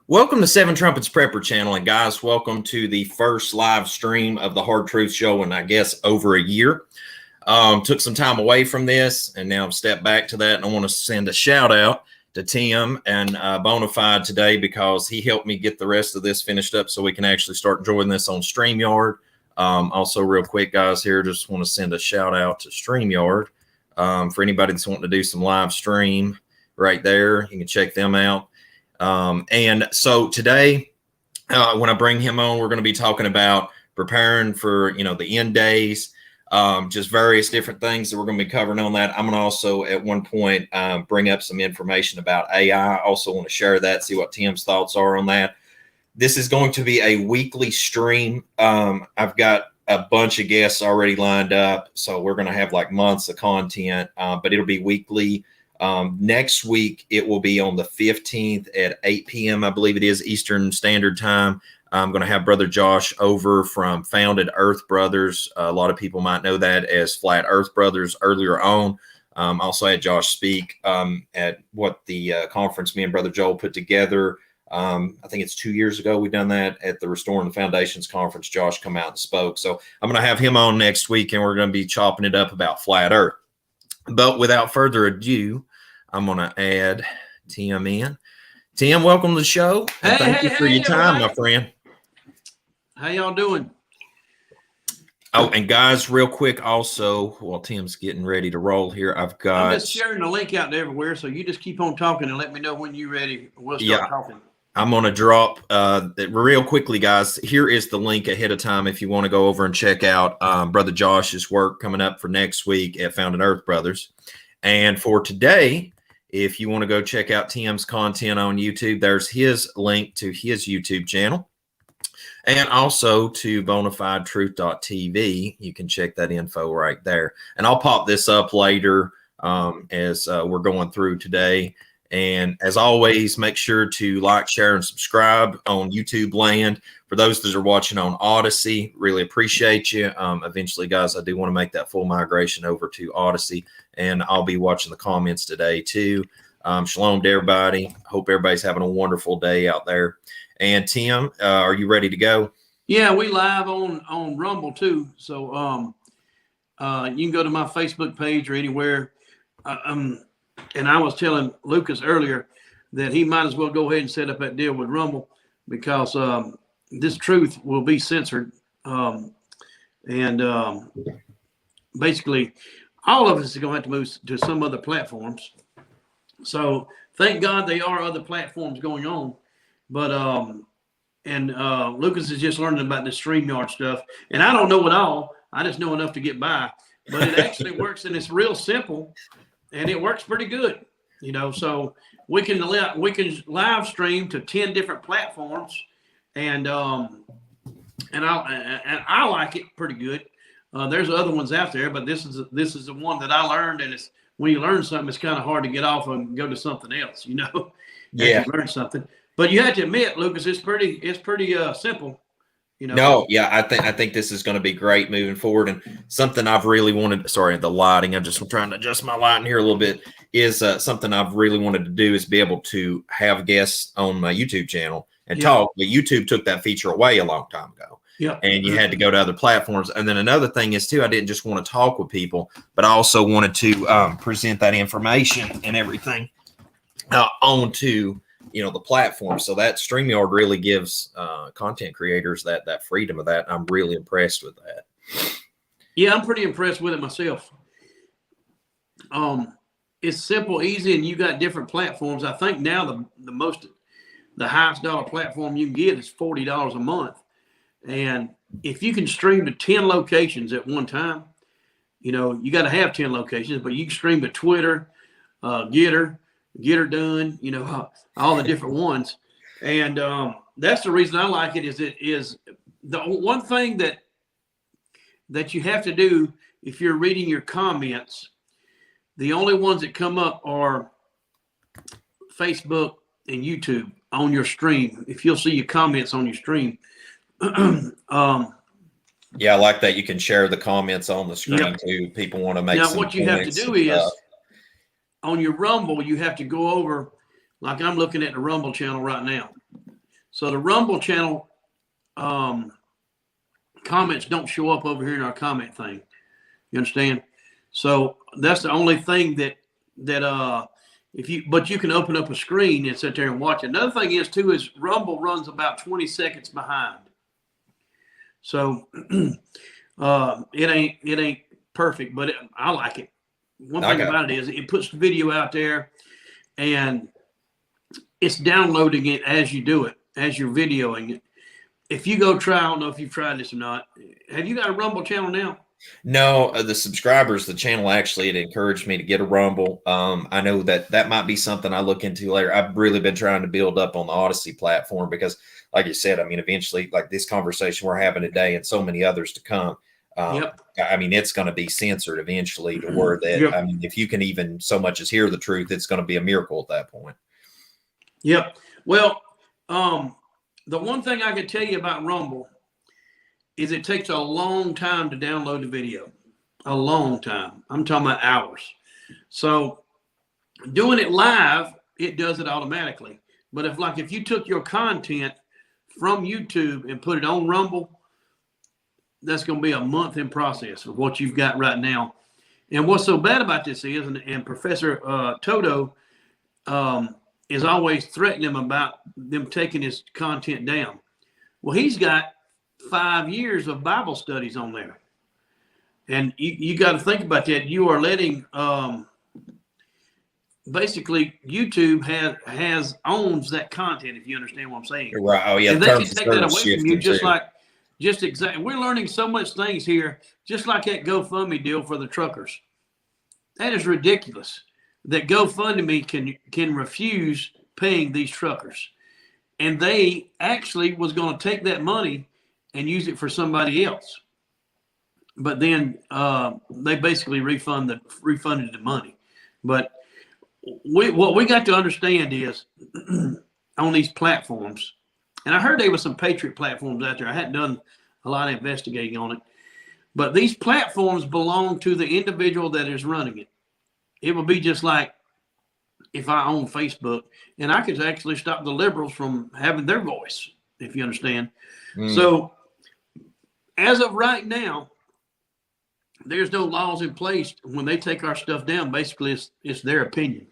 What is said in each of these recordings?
Welcome to Seven Trumpets Prepper Channel, and guys, welcome to the first live stream of the Hard Truth Show in, I guess, over a year. Took some time away from this, and now I've stepped back to that, and I want to send a shout out to Tim and Bonafide today because he helped me get the rest of this finished up so we can actually start enjoying this on StreamYard. Also, real quick, guys, here, just want to send a shout out to StreamYard for anybody that's wanting to do some live stream right there. You can check them out. And so today, when I bring him on, we're going to be talking about preparing for, the end days, just various different things that we're going to be covering on that. I'm going to also at one point bring up some information about AI. I also want to share that, see what Tim's thoughts are on that. This is going to be a weekly stream. I've got a bunch of guests already lined up, so we're going to have like months of content, but it'll be weekly. Next week, it will be on the 15th at 8 p.m., I believe it is, Eastern Standard Time. I'm going to have Brother Josh over from Founded Earth Brothers. A lot of people might know that as Flat Earth Brothers earlier on. Also had Josh speak at what the conference me and Brother Joel put together. I think it's 2 years ago we've done that at the Restoring the Foundations conference. Josh come out and spoke. So I'm going to have him on next week, and we're going to be chopping it up about Flat Earth. But without further ado, I'm going to add Tim in. Tim, welcome to the show. Thank you for your time, my friend. How y'all doing? Oh, and guys, real quick also, while Tim's getting ready to roll here, I'm just sharing the link out there everywhere, so you just keep on talking and let me know when you're ready. We'll start talking. I'm going to drop real quickly, guys. Here is the link ahead of time if you want to go over and check out Brother Josh's work coming up for next week at Founded Earth Brothers. And for today, if you want to go check out Tim's content on YouTube, there's his link to his YouTube channel and also to bonafidetruth.tv. You can check that info right there. And I'll pop this up later as we're going through today. And as always, make sure to like, share, and subscribe on YouTube land. For those that are watching on Odyssey, really appreciate you. Eventually, guys, I do want to make that full migration over to Odyssey, and I'll be watching the comments today too. Shalom to everybody. Hope everybody's having a wonderful day out there. And Tim, are you ready to go? Yeah, we live on Rumble too. So you can go to my Facebook page or anywhere. And I was telling Lucas earlier that he might as well go ahead and set up that deal with Rumble because this truth will be censored. Basically, all of us are going to have to move to some other platforms. So thank God there are other platforms going on. But Lucas is just learning about the StreamYard stuff. And I don't know it all. I just know enough to get by. But it actually works, and it's real simple. And it works pretty good, so we can live stream to 10 different platforms, and I like it pretty good. There's other ones out there, but this is the one that I learned, and it's when you learn something, it's kind of hard to get off and go to something else, Yeah, you learn something, but you have to admit, Lucas, it's pretty simple. No, yeah, I think this is going to be great moving forward. And something I've really wanted, sorry, the lighting, I'm just trying to adjust my lighting here a little bit, is something I've really wanted to do is be able to have guests on my YouTube channel and talk. But YouTube took that feature away a long time ago. Yeah. And you had to go to other platforms. And then another thing is, too, I didn't just want to talk with people, but I also wanted to present that information and everything onto the platform. So that StreamYard really gives content creators that freedom of that. I'm really impressed with that. Yeah, I'm pretty impressed with it myself. It's simple, easy, and you got different platforms. I think now the highest dollar platform you can get is $40 a month. And if you can stream to 10 locations at one time, you got to have 10 locations, but you can stream to Twitter, Get Her Done, all the different ones. And that's the reason I like it is the one thing that you have to do if you're reading your comments, the only ones that come up are Facebook and YouTube on your stream. If you'll see your comments on your stream. Yeah, I like that you can share the comments on the screen too. People want to make now what you have to do is on your Rumble, you have to go over, like I'm looking at the Rumble channel right now. So the Rumble channel comments don't show up over here in our comment thing. You understand? So that's the only thing that but you can open up a screen and sit there and watch it. Another thing is too is Rumble runs about 20 seconds behind. So it ain't perfect, but I like it. One thing about it is it puts the video out there and it's downloading it as you do it, as you're videoing it. If you go try, I don't know if you've tried this or not. Have you got a Rumble channel now? No, the subscribers, the channel actually, it encouraged me to get a Rumble. I know that might be something I look into later. I've really been trying to build up on the Odyssey platform because, like you said, I mean, eventually, like this conversation we're having today and so many others to come, I mean, it's going to be censored eventually to where that, I mean, if you can even so much as hear the truth, it's going to be a miracle at that point. Yep. Well, the one thing I can tell you about Rumble is it takes a long time to download the video. A long time. I'm talking about hours. So doing it live, it does it automatically. But if you took your content from YouTube and put it on Rumble, that's going to be a month in process of what you've got right now. And what's so bad about this is, and Professor Toto is always threatening him about them taking his content down. Well, he's got 5 years of Bible studies on there. And you got to think about that. You are letting, basically YouTube owns that content, if you understand what I'm saying. Right. Oh yeah. And they can take that away from you just exactly. We're learning so much things here, just like that GoFundMe deal for the truckers. That is ridiculous that GoFundMe can refuse paying these truckers. And they actually was going to take that money and use it for somebody else. But then they basically refunded the money. But what we got to understand is on these platforms, and I heard there was some Patriot platforms out there. I hadn't done a lot of investigating on it. But these platforms belong to the individual that is running it. It will be just like if I own Facebook, and I could actually stop the liberals from having their voice, if you understand. So as of right now, there's no laws in place. When they take our stuff down, basically it's their opinion.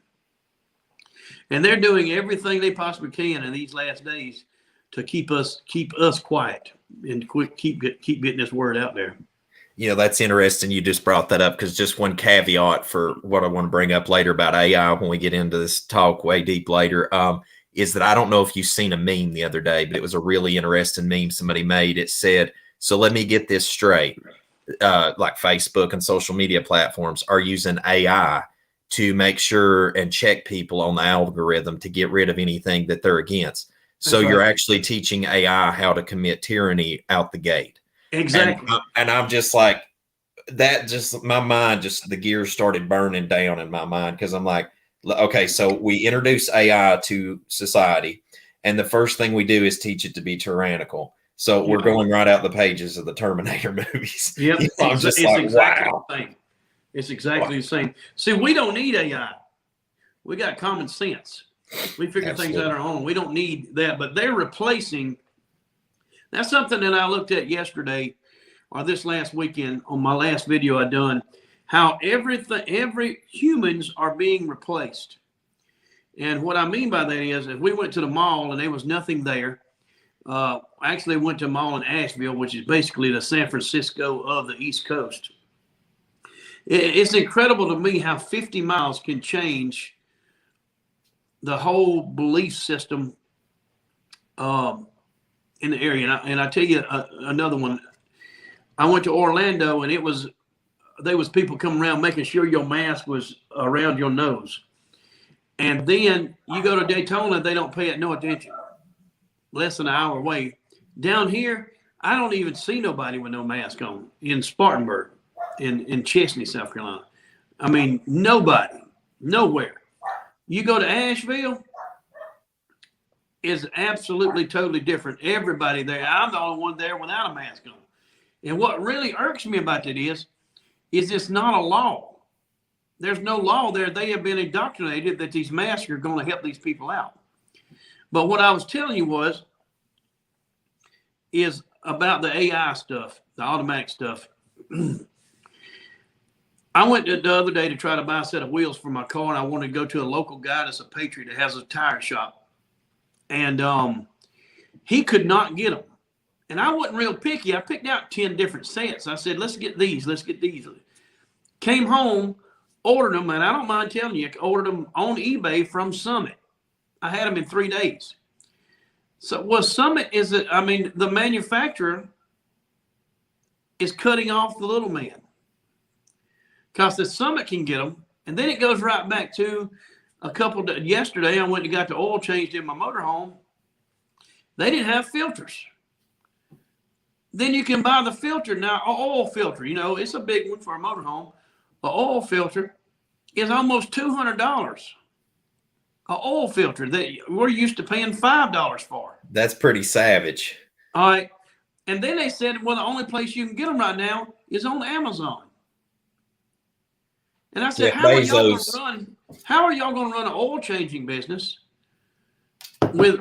And they're doing everything they possibly can in these last days to keep us quiet and keep getting this word out there. You know, that's interesting. You just brought that up because just one caveat for what I want to bring up later about AI when we get into this talk way deep later is that I don't know if you've seen a meme the other day, but it was a really interesting meme somebody made. It said, so let me get this straight. Like Facebook and social media platforms are using AI to make sure and check people on the algorithm to get rid of anything that they're against. So you're actually teaching AI how to commit tyranny out the gate. Exactly. And I'm just like, that just, my mind, just the gears started burning down in my mind. Cause I'm like, okay, so we introduce AI to society. And the first thing we do is teach it to be tyrannical. So we're going right out the pages of the Terminator movies. Yep. I'm just like, exactly wow. the same. It's exactly the same. See, we don't need AI. We got common sense. We figure things out on our own. We don't need that, but they're replacing. That's something that I looked at yesterday or this last weekend on my last video I done, how every humans are being replaced. And what I mean by that is, if we went to the mall and there was nothing there, I actually went to a mall in Asheville, which is basically the San Francisco of the East Coast. It's incredible to me how 50 miles can change the whole belief system in the area. And I tell you another one. I went to Orlando, and there was people coming around making sure your mask was around your nose. And then you go to Daytona, they don't pay it no attention. Less than an hour away. Down here, I don't even see nobody with no mask on in Spartanburg, in Chesney, South Carolina. I mean, nobody, nowhere. You go to Asheville, it's absolutely totally different. Everybody there, I'm the only one there without a mask on. And what really irks me about that is it's not a law. There's no law there. They have been indoctrinated that these masks are going to help these people out. But what I was telling you was, is about the AI stuff, the automatic stuff. I went the other day to try to buy a set of wheels for my car, and I wanted to go to a local guy that's a patriot that has a tire shop. And he could not get them. And I wasn't real picky. I picked out 10 different sets. I said, let's get these. Let's get these. Came home, ordered them, and I don't mind telling you, I ordered them on eBay from Summit. I had them in 3 days. So what Summit is, the manufacturer is cutting off the little man. Because the Summit can get them, and then it goes right back to yesterday. I went and got the oil changed in my motorhome. They didn't have filters. Then you can buy the filter now, an oil filter. You know, it's a big one for a motorhome. An oil filter is almost $200. An oil filter that we're used to paying $5 for. That's pretty savage. All right, and then they said, well, the only place you can get them right now is on Amazon. And I said, Jeff how are y'all going to run an oil changing business with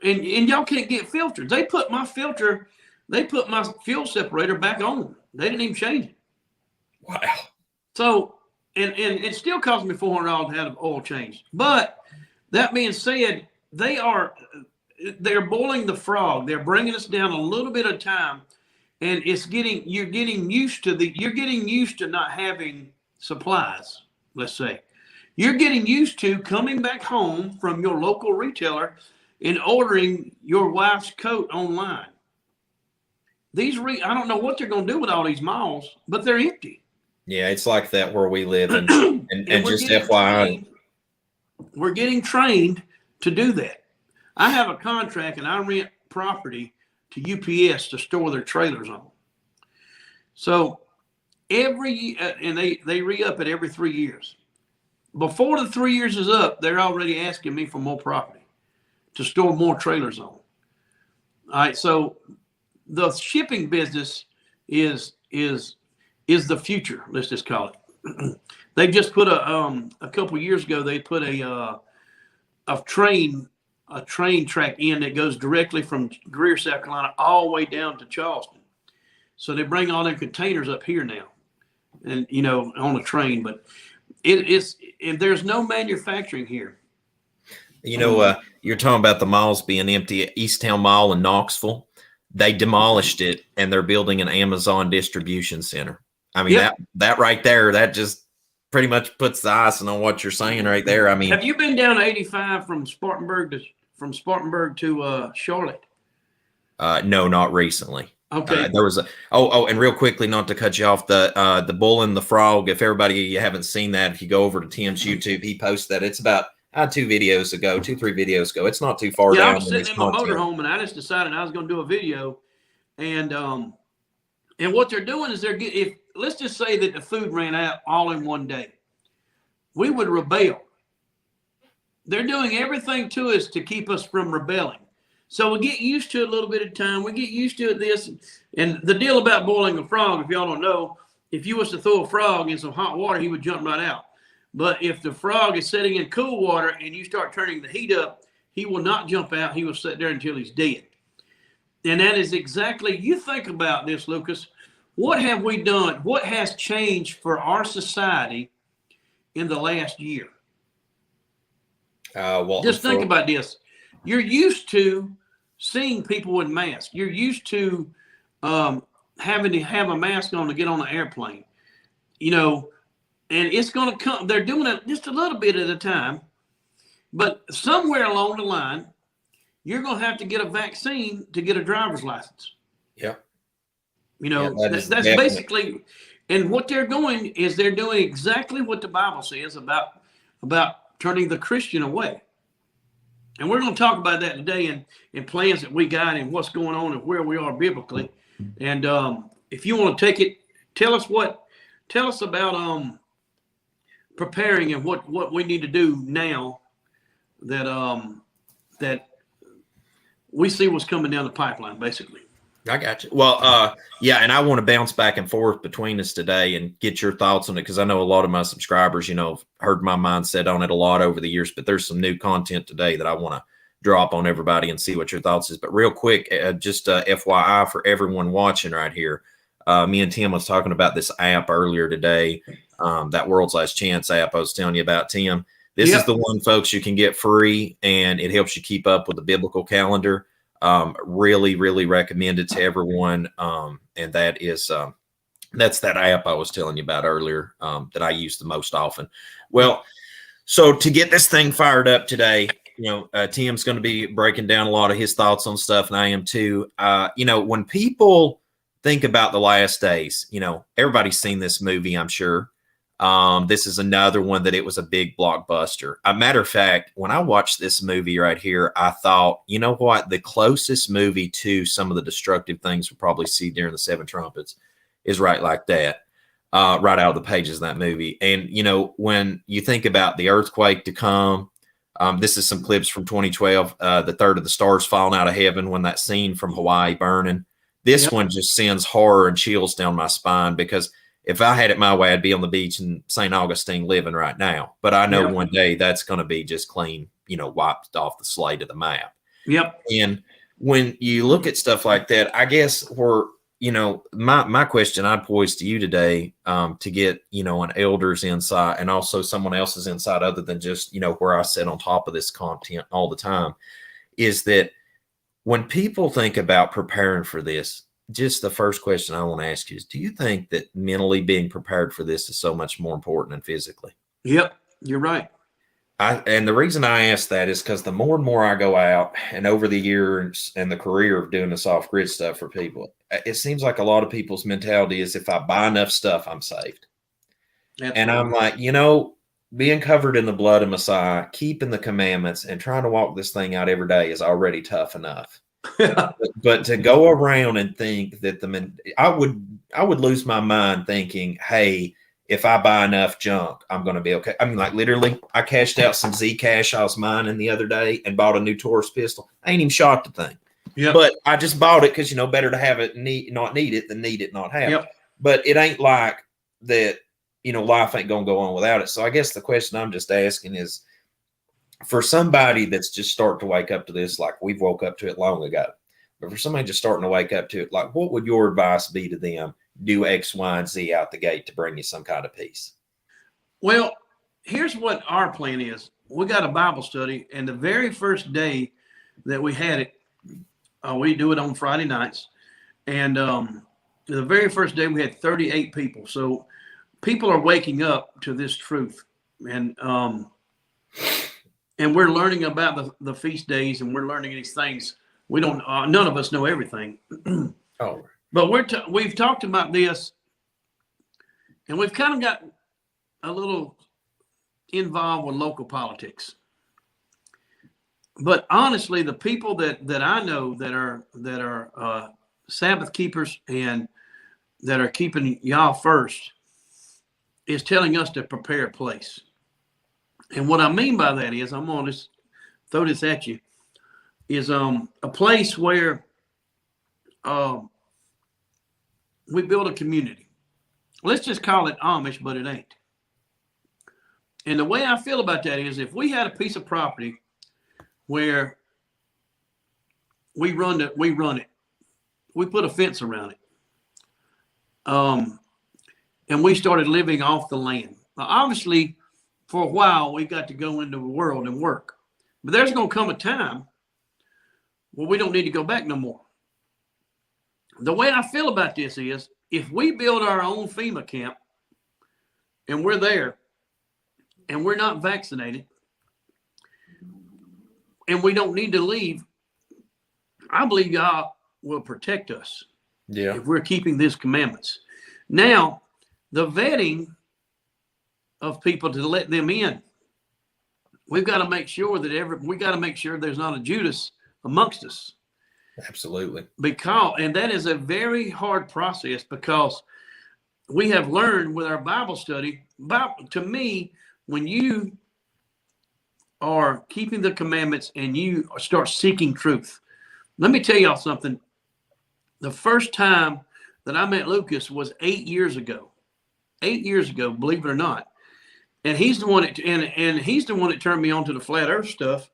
and y'all can't get filters? They put my fuel separator back on. They didn't even change it. Wow. So, and it still cost me $400 to have the oil changed. But that being said, they're boiling the frog. They're bringing us down a little bit of time. And you're getting used to not having supplies, let's say. You're getting used to coming back home from your local retailer and ordering your wife's coat online. I don't know what they're going to do with all these malls, but they're empty. Yeah, it's like that where we live. And just FYI. We're getting trained to do that. I have a contract and I rent property to UPS to store their trailers on. So every and they re-up it every 3 years. Before the 3 years is up, they're already asking me for more property to store more trailers on. All right, so the shipping business is the future. Let's just call it. They just put a couple years ago. They put a train track in that goes directly from Greer, South Carolina, all the way down to Charleston. So they bring all their containers up here now, and on a train. But there's no manufacturing here. You're talking about the malls being empty. Easttown Mall in Knoxville, they demolished it and they're building an Amazon distribution center. I mean, yep. that right there, that just pretty much puts the icing on what you're saying right there. I mean, have you been down 85 from Spartanburg to Charlotte? No, not recently. Okay. There was and real quickly, not to cut you off, the bull and the frog. If you haven't seen that, if you go over to Tim's YouTube, he posted that. It's about 3 videos ago. It's not too far down. I was sitting in my motorhome and I just decided I was going to do a video, and what they're doing is let's just say that the food ran out all in one day, we would rebel. They're doing everything to us to keep us from rebelling. So we get used to it a little bit of time. We get used to this. And the deal about boiling a frog, if y'all don't know, if you was to throw a frog in some hot water, he would jump right out. But if the frog is sitting in cool water and you start turning the heat up, he will not jump out. He will sit there until he's dead. And that is exactly, you think about this, Lucas. What have we done? What has changed for our society in the last year? Just think about this. You're used to seeing people with masks. You're used to having to have a mask on to get on an airplane. And it's going to come. They're doing it just a little bit at a time. But somewhere along the line, you're going to have to get a vaccine to get a driver's license. Yeah. That's basically, and what they're doing is they're doing exactly what the Bible says about turning the Christian away. And we're going to talk about that today and plans that we got and what's going on and where we are biblically. And if you want to take it, tell us about preparing and what we need to do now that we see what's coming down the pipeline, basically. I got you. Well, yeah, and I want to bounce back and forth between us today and get your thoughts on it, because I know a lot of my subscribers, heard my mindset on it a lot over the years, but there's some new content today that I want drop on everybody and see what your thoughts is. But real quick, just FYI for everyone watching right here, me and Tim was talking about this app earlier today, that World's Last Chance app I was telling you about, Tim. This is the one, folks, you can get free, and it helps you keep up with the biblical calendar. Really, really recommend it to everyone. And that is that's that app I was telling you about earlier, that I use the most often. Well, so to get this thing fired up today, Tim's going to be breaking down a lot of his thoughts on stuff, and I am too. When people think about the last days, everybody's seen this movie, I'm sure. This is another one that it was a big blockbuster. A matter of fact, when I watched this movie right here, I thought, you know what? The closest movie to some of the destructive things we'll probably see during the Seven Trumpets is right like that, right out of the pages of that movie. And, when you think about the earthquake to come, this is some clips from 2012, the third of the stars falling out of heaven, when that scene from Hawaii burning. This one just sends horror and chills down my spine, because if I had it my way, I'd be on the beach in St. Augustine living right now. But I know one day that's going to be just clean, wiped off the slate of the map. Yep. And when you look at stuff like that, I guess my question I'd pose to you today, to get, an elder's insight and also someone else's insight other than just, where I sit on top of this content all the time, is that when people think about preparing for this, just the first question I want to ask you is, do you think that mentally being prepared for this is so much more important than physically? Yep, you're right. And the reason I ask that is because the more and more I go out, and over the years and the career of doing this off-grid stuff for people, it seems like a lot of people's mentality is, if I buy enough stuff, I'm saved. Absolutely. And I'm like, being covered in the blood of Messiah, keeping the commandments, and trying to walk this thing out every day is already tough enough. But to go around and think that I would lose my mind thinking, hey, if I buy enough junk, I'm going to be okay. I mean, like, literally, I cashed out some Zcash I was mining the other day and bought a new Taurus pistol. I ain't even shot the thing. Yep. But I just bought it because, better to have it not need it than need it not have it. But it ain't like that, life ain't going to go on without it. So I guess the question I'm just asking is, for somebody that's just starting to wake up to this, like we've woke up to it long ago, but for somebody just starting to wake up to it, like, what would your advice be to them? Do X, Y, and Z out the gate to bring you some kind of peace? Well, here's what our plan is. We got a Bible study, and the very first day that we had it, we do it on Friday nights. And the very first day we had 38 people. So people are waking up to this truth. And we're learning about the feast days, and we're learning these things. We don't, none of us know everything. But we've talked about this, and we've kind of got a little involved with local politics. But honestly, the people that I know that are Sabbath keepers and that are keeping Yah first is telling us to prepare a place. And what I mean by that is, I'm going to just throw this at you, is a place where we build a community. Let's just call it Amish, but it ain't. And the way I feel about that is, if we had a piece of property where we run it, we put a fence around it, and we started living off the land. Now, obviously, for a while, we got to go into the world and work. But there's going to come a time where we don't need to go back no more. The way I feel about this is, if we build our own FEMA camp and we're there and we're not vaccinated and we don't need to leave, I believe God will protect us if we're keeping these commandments. Now, the vetting of people to let them in, we've got to make sure that there's not a Judas amongst us. Absolutely. And that is a very hard process, because we have learned with our Bible study, to me, when you are keeping the commandments and you start seeking truth. Let me tell y'all something. The first time that I met Lucas was 8 years ago. 8 years ago, believe it or not. And he's the one that turned me on to the flat earth stuff.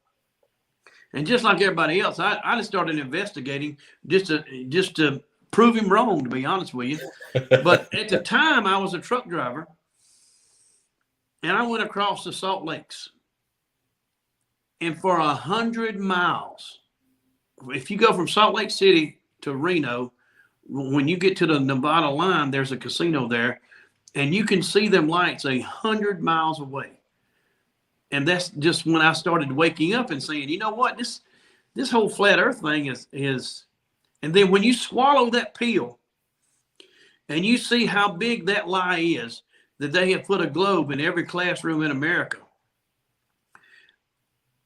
And just like everybody else, I just started investigating just to prove him wrong, to be honest with you. But at the time, I was a truck driver, and I went across the Salt Lakes. And for 100 miles, if you go from Salt Lake City to Reno, when you get to the Nevada line, there's a casino there, and you can see them lights 100 miles away. And that's just when I started waking up and saying, you know what, this whole flat earth thing is, and then when you swallow that pill and you see how big that lie is, that they have put a globe in every classroom in America,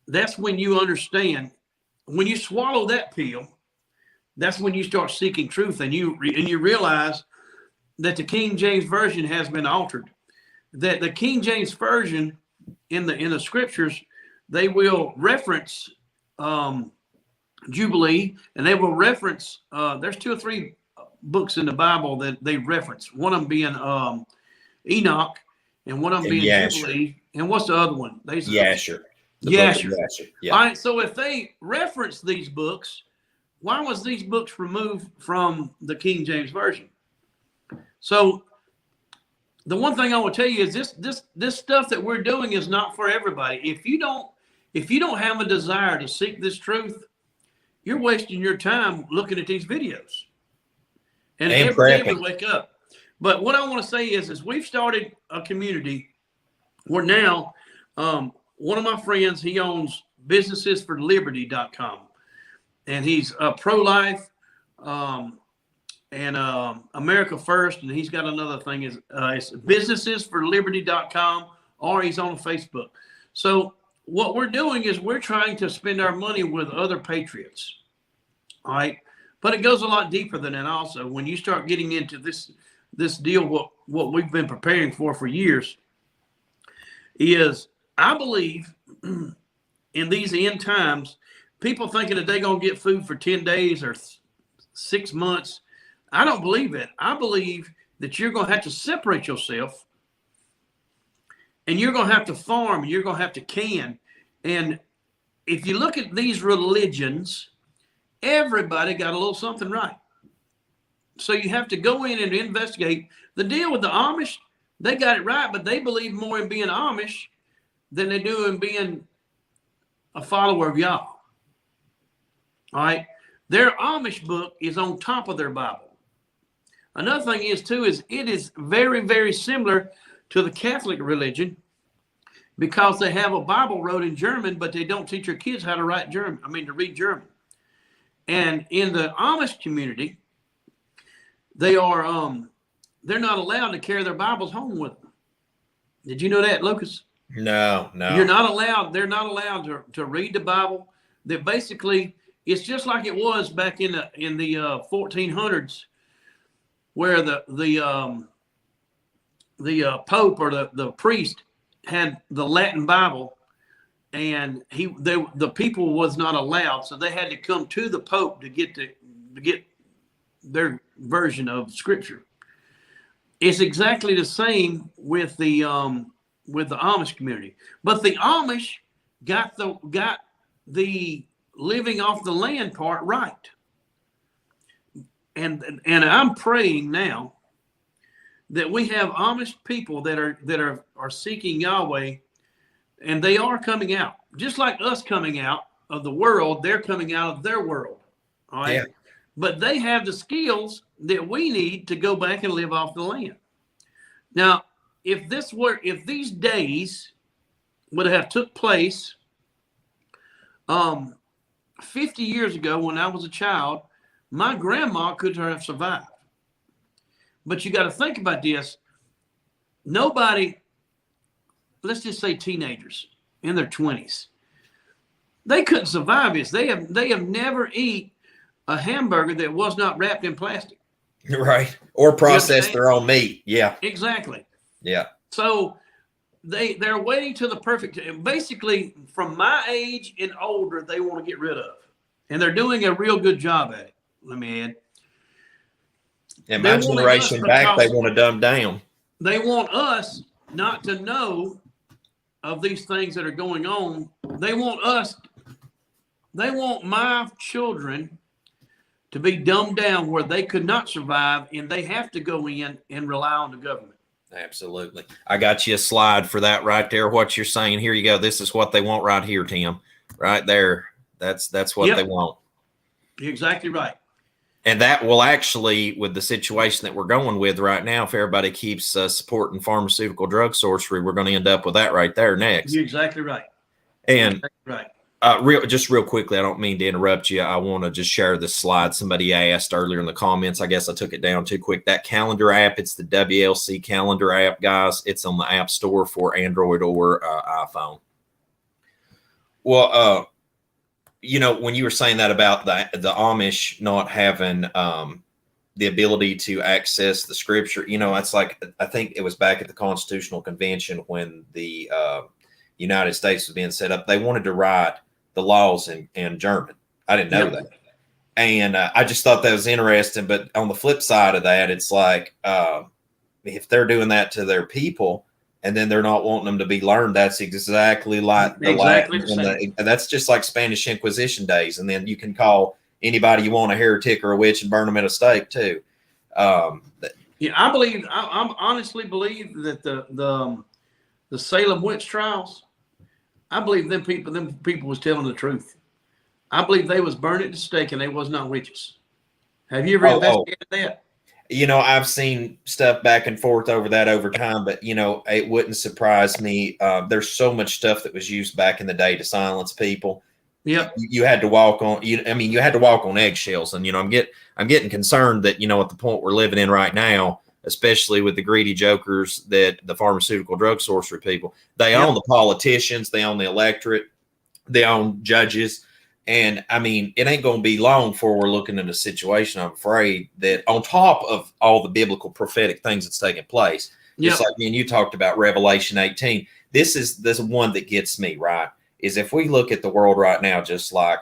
that's when you understand. When you swallow that pill, that's when you start seeking truth, and you realize that the King James Version has been altered. That the King James Version in the scriptures, they will reference Jubilee, and they will reference. There's 2 or 3 books in the Bible that they reference. One of them being Enoch, and one of them being Yasher. Jubilee, and what's the other one? Yasher. Yasher. Yeah. All right. So if they reference these books, why was these books removed from the King James Version? So the one thing I will tell you is this stuff that we're doing is not for everybody. If you don't have a desire to seek this truth, you're wasting your time looking at these videos. And every day we wake up. But what I want to say is we've started a community where now one of my friends, he owns businessesforliberty.com, and he's pro-life and America First, and he's got another thing is it's businessesforliberty.com, or he's on Facebook. So what we're doing is we're trying to spend our money with other patriots, all right? But it goes a lot deeper than that also. When you start getting into this deal, what we've been preparing for years is, I believe in these end times, people thinking that they're going to get food for 10 days or 6 months. I don't believe it. I believe that you're going to have to separate yourself, and you're going to have to farm, and you're going to have to can. And if you look at these religions, everybody got a little something right. So you have to go in and investigate. The deal with the Amish, they got it right, but they believe more in being Amish than they do in being a follower of Yah. All right. Their Amish book is on top of their Bible. Another thing is too, is it is very, very similar to the Catholic religion, because they have a Bible wrote in German, but they don't teach their kids how to read German. And in the Amish community, they're not allowed to carry their Bibles home with them. Did you know that, Lucas? No. You're not allowed. They're not allowed to read the Bible. That basically, it's just like it was back in the 1400s, where the Pope or the priest had the Latin Bible, and the people was not allowed, so they had to come to the Pope to get their version of Scripture. It's exactly the same with the Amish community, but the Amish got the living off the land part right. And I'm praying now that we have Amish people that are seeking Yahweh, and they are coming out, just like us coming out of the world. They're coming out of their world, all right. Yeah. But they have the skills that we need to go back and live off the land. Now, if these days would have took place 50 years ago when I was a child, my grandma could have survived. But you got to think about this. Nobody, let's just say teenagers in their 20s, they couldn't survive this. They have never eaten a hamburger that was not wrapped in plastic. Right. Or processed their own meat. Yeah. Exactly. Yeah. So they're waiting to the perfect, basically from my age and older, they want to get rid of. And they're doing a real good job at it, let me add. And my generation back, they want to dumb down. They want us not to know of these things that are going on. They want us They want my children to be dumbed down where they could not survive, and they have to go in and rely on the government. Absolutely. I got you a slide for that right there. What you're saying. Here you go. This is what they want right here, Tim. Right there. That's what they want. You're exactly right. And that will actually, with the situation that we're going with right now, if everybody keeps supporting pharmaceutical drug sorcery, we're going to end up with that right there next. You're exactly right. And exactly right. Just real quickly, I don't mean to interrupt you. I want to just share this slide. Somebody asked earlier in the comments. I guess I took it down too quick. That calendar app, it's the WLC calendar app, guys. It's on the App Store for Android or iPhone. Well, you know, when you were saying that about the Amish not having the ability to access the scripture, you know, it's like, I think it was back at the Constitutional Convention when the United States was being set up. They wanted to write the laws in German. I didn't know that. And I just thought that was interesting. But on the flip side of that, it's like, if they're doing that to their people, and then they're not wanting them to be learned, that's exactly like the Latin. And that's just like Spanish Inquisition days. And then you can call anybody you want a heretic or a witch and burn them at a stake too. Yeah, I honestly believe that the Salem witch trials, I believe them people was telling the truth. I believe they was burned at the stake and they was not witches. Have you ever investigated that? You know, I've seen stuff back and forth over that over time, but you know, it wouldn't surprise me. There's so much stuff that was used back in the day to silence people. Yeah, you had to walk on. You had to walk on eggshells, and you know, I'm getting concerned that, you know, at the point we're living in right now, especially with the greedy jokers, that the pharmaceutical drug sorcery people, they own the politicians, they own the electorate, they own judges. And I mean, it ain't going to be long before we're looking at a situation, I'm afraid, that on top of all the biblical prophetic things that's taking place, just like me and you talked about Revelation 18, this is one that gets me, right? Is if we look at the world right now, just like,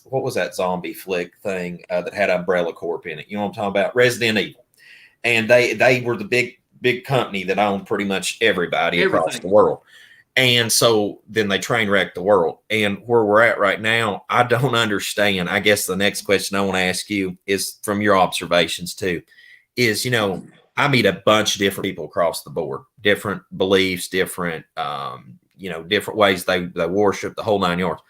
what was that zombie flick thing that had Umbrella Corp in it? You know what I'm talking about? Resident Evil. And they were the big company that owned pretty much everybody across the world. And so then they train wreck the world. And where we're at right now, I don't understand. I guess the next question I want to ask you is, from your observations too, is, you know, I meet a bunch of different people across the board, different beliefs, different, you know, different ways they worship, the whole 9 yards.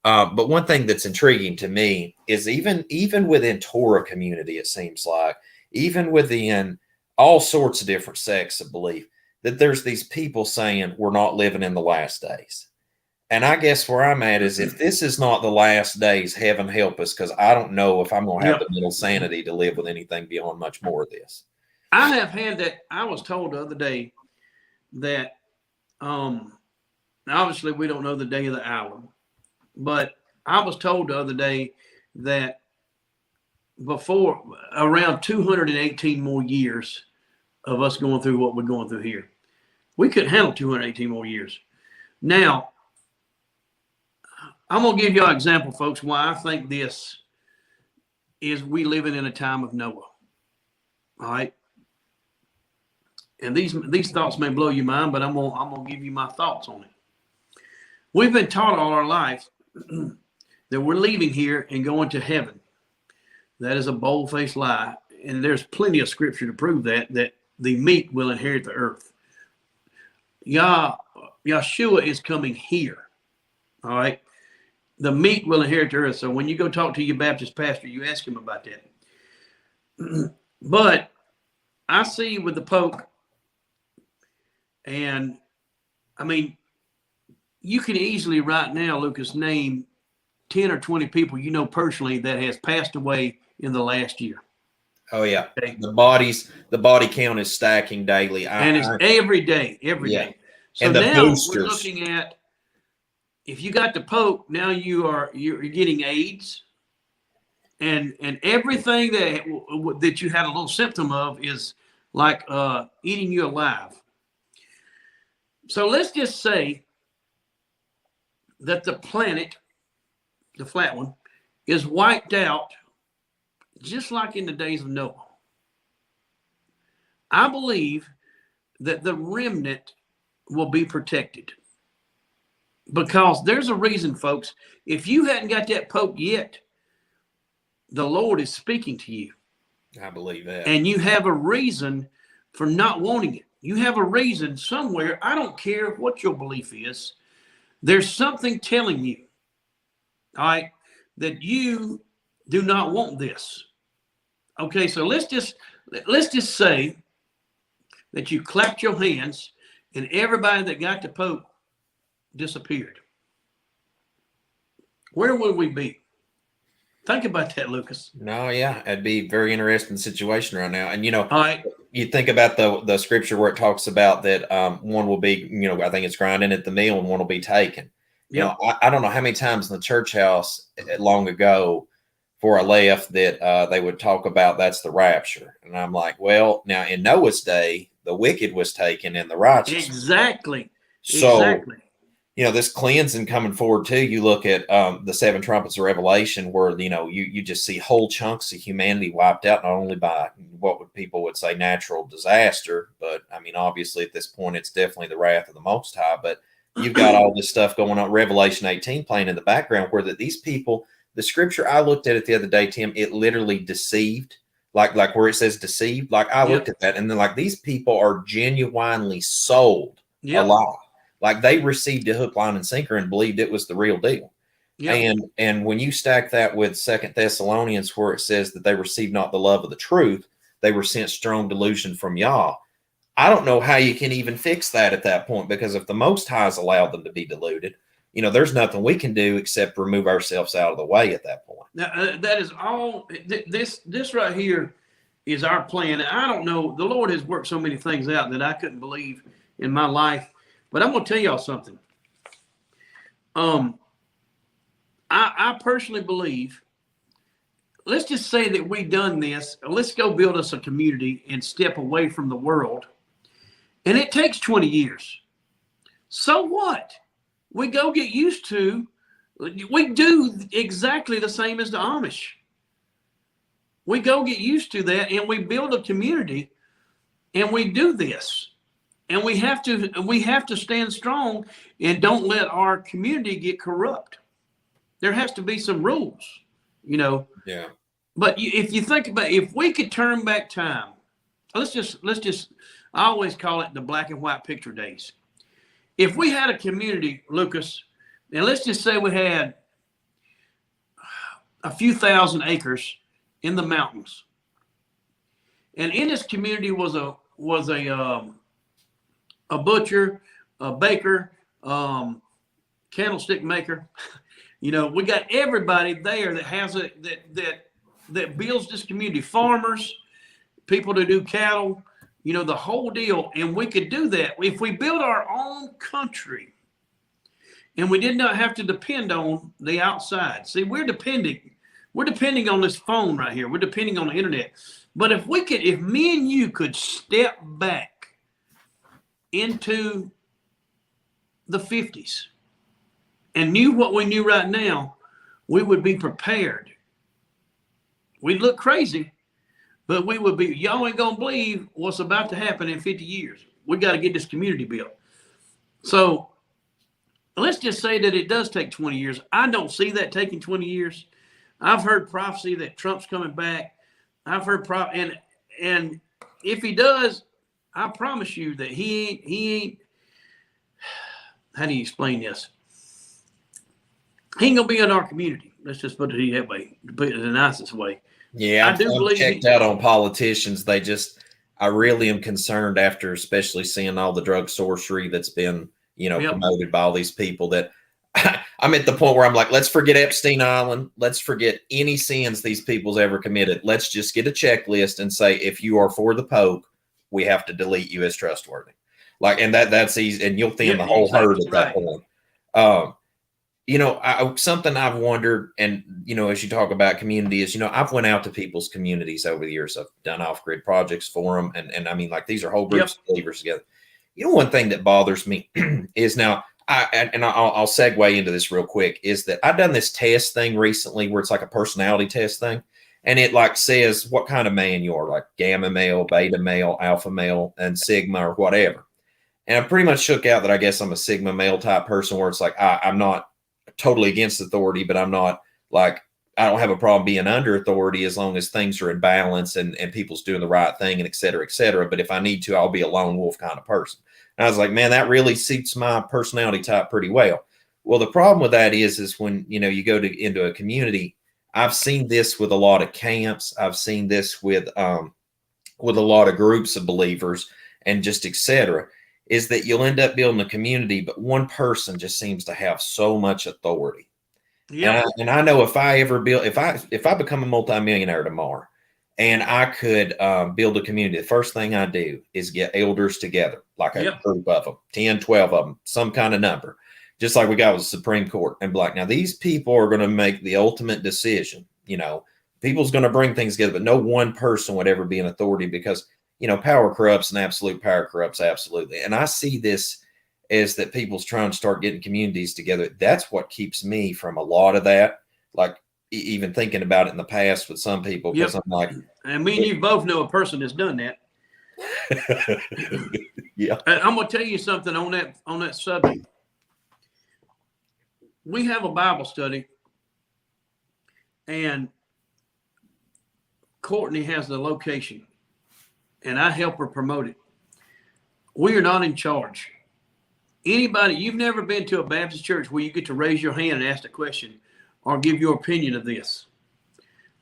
But one thing that's intriguing to me is even within Torah community, it seems like, even within all sorts of different sects of belief, that there's these people saying we're not living in the last days. And I guess where I'm at is, if this is not the last days, heaven help us, because I don't know if I'm going to have the mental sanity to live with anything beyond much more of this. I have had that. I was told the other day that obviously we don't know the day or the hour, but I was told the other day that before around 218 more years of us going through what we're going through here, we couldn't handle 218 more years. Now, I'm going to give you an example, folks, why I think this is we living in a time of Noah. All right. And these thoughts may blow your mind, but I'm going to give you my thoughts on it. We've been taught all our life that we're leaving here and going to heaven. That is a bold-faced lie. And there's plenty of scripture to prove that the meek will inherit the earth. Yeshua is coming here. All right. The meek will inherit the earth. So when you go talk to your Baptist pastor, you ask him about that. But I see with the Pope, and I mean, you can easily right now, Lucas, name 10 or 20 people you know personally that has passed away in the last year. Oh yeah. Okay. The body count is stacking daily. And it's every day. Day. So and the now boosters. We're looking at, if you got the Pope, now you're getting AIDS, and everything that you had a little symptom of is like eating you alive. So let's just say that the planet, the flat one, is wiped out just like in the days of Noah. I believe that the remnant will be protected. Because there's a reason, folks. If you hadn't got that Pope yet, the Lord is speaking to you. I believe that. And you have a reason for not wanting it. You have a reason somewhere. I don't care what your belief is. There's something telling you, all right, that you do not want this. Okay, so let's just say that you clapped your hands and everybody that got the Pope disappeared. Where would we be? Think about that, Lucas. No, yeah, it'd be a very interesting situation right now. And, all right, you think about the scripture where it talks about that one will be, I think it's grinding at the mill and one will be taken. I don't know how many times in the church house long ago before I left that they would talk about that's the rapture. And I'm like, well, now in Noah's day, the wicked was taken and the righteous. Exactly. So, exactly. This cleansing coming forward too. You look at the seven trumpets of Revelation, where you just see whole chunks of humanity wiped out, not only by what people would say natural disaster, but I mean, obviously at this point it's definitely the wrath of the Most High. But you've got all this stuff going on, Revelation 18 playing in the background, where these people, the scripture I looked at it the other day, Tim, it literally deceived, like where it says deceived. Like I looked at that, and then like these people are genuinely sold a lie. Like they received a hook, line, and sinker and believed it was the real deal. And when you stack that with 2 Thessalonians, where it says that they received not the love of the truth, they were sent strong delusion from Yah. I don't know how you can even fix that at that point, because if the Most High has allowed them to be deluded, there's nothing we can do except remove ourselves out of the way at that point. Now, that is all. This right here is our plan. I don't know. The Lord has worked so many things out that I couldn't believe in my life. But I'm going to tell y'all something. I personally believe, let's just say that we've done this. Let's go build us a community and step away from the world. And it takes 20 years. So what? We go get used to, we do exactly the same as the Amish. We go get used to that and we build a community and we do this. And we have to stand strong and don't let our community get corrupt. There has to be some rules, Yeah. But if you think about, if we could turn back time, let's just, I always call it the black and white picture days. If we had a community, Lucas, and let's just say we had a few thousand acres in the mountains, and in this community was a butcher, a baker, candlestick maker. We got everybody there that has that builds this community. Farmers, people that do cattle, the whole deal. And we could do that if we build our own country and we did not have to depend on the outside. See, we're depending on this phone right here. We're depending on the internet. But if me and you could step back into the 50s and knew what we knew right now, we would be prepared. We'd look crazy, but we would be, y'all ain't gonna believe what's about to happen in 50 years. We got to get this community built. So let's just say that it does take 20 years. I don't see that taking 20 years. I've heard prophecy that Trump's coming back. I've heard and if he does, I promise you that he ain't, how do you explain this? He ain't gonna be in our community. Let's just put it that way, to put it in the nicest way. Yeah, I'm checked out on politicians. I really am concerned after, especially seeing all the drug sorcery that's been, promoted by all these people, that I'm at the point where I'm like, let's forget Epstein Island. Let's forget any sins these people's ever committed. Let's just get a checklist and say, if you are for the Pope, we have to delete you as trustworthy. And that's easy. And you'll thin the whole herd at that point. Something I've wondered, and, as you talk about community is, I've went out to people's communities over the years. I've done off-grid projects for them. And I mean, these are whole groups of believers together. One thing that bothers me is now, I'll segue into this real quick, is that I've done this test thing recently where it's like a personality test thing. And it says what kind of man you are, like gamma male, beta male, alpha male, and sigma or whatever. And I pretty much shook out that I guess I'm a Sigma male type person where it's like, I'm not totally against authority, but I'm not like, I don't have a problem being under authority as long as things are in balance and people's doing the right thing and et cetera, et cetera. But if I need to, I'll be a lone wolf kind of person. And I was like, man, that really suits my personality type pretty well. Well, the problem with that is when, you know, you go into a community, I've seen this with a lot of camps. I've seen this with a lot of groups of believers and just et cetera, is that you'll end up building a community, but one person just seems to have so much authority. Yeah. And I know if I ever build, if I become a multimillionaire tomorrow and I could build a community, the first thing I do is get elders together, like a group of them, 10, 12 of them, some kind of number, just like we got with the Supreme Court, and be like, now these people are going to make the ultimate decision. You know, people's going to bring things together, but no one person would ever be an authority because, you know, power corrupts and absolute power corrupts absolutely. And I see this as that people's trying to start getting communities together. That's what keeps me from a lot of that. Like even thinking about it in the past with some people, because I'm like, and me and you both know a person that's done that. Yeah. I'm going to tell you something on that subject. We have a Bible study, and Courtney has the location, and I help her promote it. We are not in charge. Anybody, you've never been to a Baptist church where you get to raise your hand and ask a question or give your opinion of this.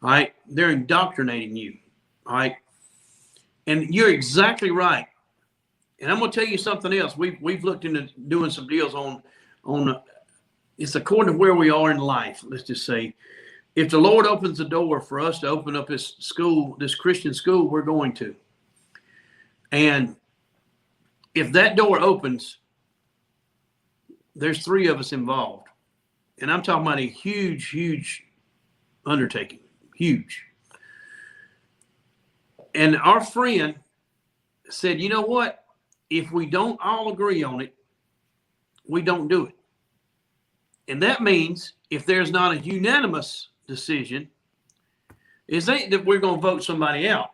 All right. They're indoctrinating you. All right. And you're exactly right. And I'm going to tell you something else. We've looked into doing some deals on it's according to where we are in life. Let's just say, if the Lord opens the door for us to open up this school, this Christian school, we're going to. And if that door opens, there's 3 of us involved. And I'm talking about a huge, huge undertaking. Huge. And our friend said, you know what? If we don't all agree on it, we don't do it. And that means if there's not a unanimous decision, it ain't that we're going to vote somebody out.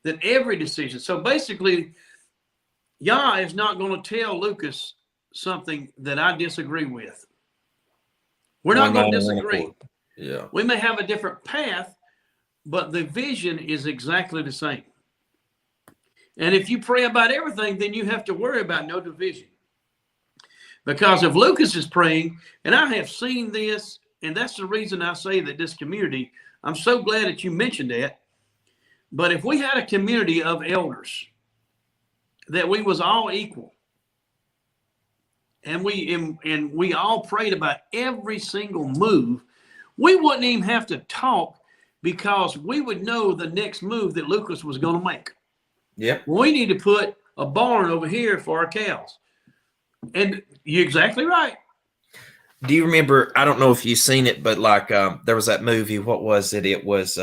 That every decision. So basically, Yah is not going to tell Lucas something that I disagree with. We're not going to disagree. Yeah. We may have a different path, but the vision is exactly the same. And if you pray about everything, then you have to worry about no division. Because if Lucas is praying, and I have seen this, and that's the reason I say that this community, I'm so glad that you mentioned that. But if we had a community of elders, that we was all equal, and we all prayed about every single move, we wouldn't even have to talk because we would know the next move that Lucas was going to make. Yeah. We need to put a barn over here for our cows. And you're exactly right. Do you remember, I don't know if you've seen it, but like there was that movie, what was it? It was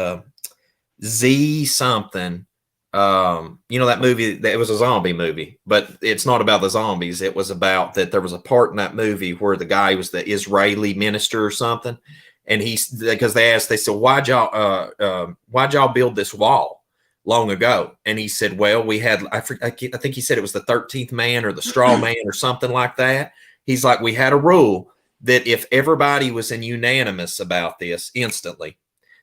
Z something. You know, that movie, it was a zombie movie, but it's not about the zombies. It was about that there was a part in that movie where the guy was the Israeli minister or something. And because they said, why'd y'all build this wall long ago? And he said, well, we had, I think he said it was the 13th man or the straw man or something like that. He's like, we had a rule that if everybody was unanimous about this instantly,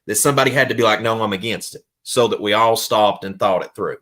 that somebody had to be like, no, I'm against it. So that we all stopped and thought it through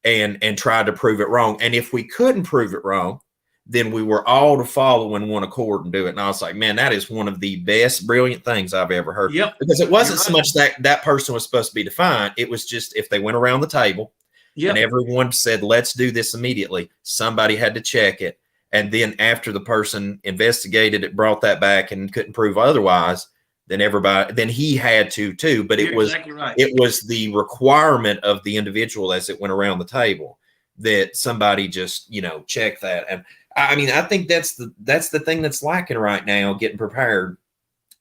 and tried to prove it wrong. And if we couldn't prove it wrong, then we were all to follow in one accord and do it. And I was like, man, that is one of the best, brilliant things I've ever heard. Yep. Because it wasn't so much that person was supposed to be defined. It was just if they went around the table and everyone said, let's do this immediately, somebody had to check it. And then after the person investigated it, brought that back and couldn't prove otherwise, then he had to too. But it was exactly right. It was the requirement of the individual as it went around the table that somebody just, check that. And I mean, I think that's the thing that's lacking right now, getting prepared,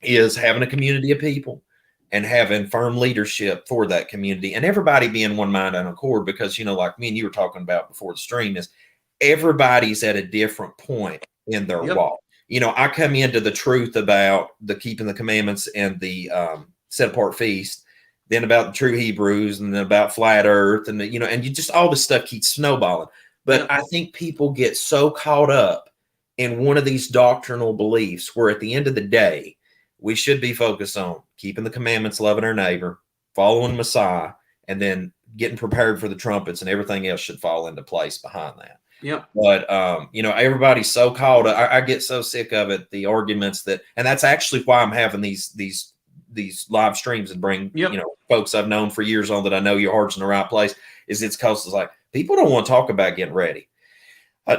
is having a community of people and having firm leadership for that community and everybody being one mind and accord. Because, like me and you were talking about before the stream, is everybody's at a different point in their walk. I come into the truth about the keeping the commandments and the set apart feast, then about the true Hebrews, and then about flat earth, and and you just, all this stuff keeps snowballing. But Yep. I think people get so caught up in one of these doctrinal beliefs where at the end of the day, we should be focused on keeping the commandments, loving our neighbor, following Messiah, and then getting prepared for the trumpets, and everything else should fall into place behind that. Yep. But everybody's so caught up. I get so sick of it, the arguments and that's actually why I'm having these live streams and bring folks I've known for years on that I know your heart's in the right place. It's because it's like people don't want to talk about getting ready.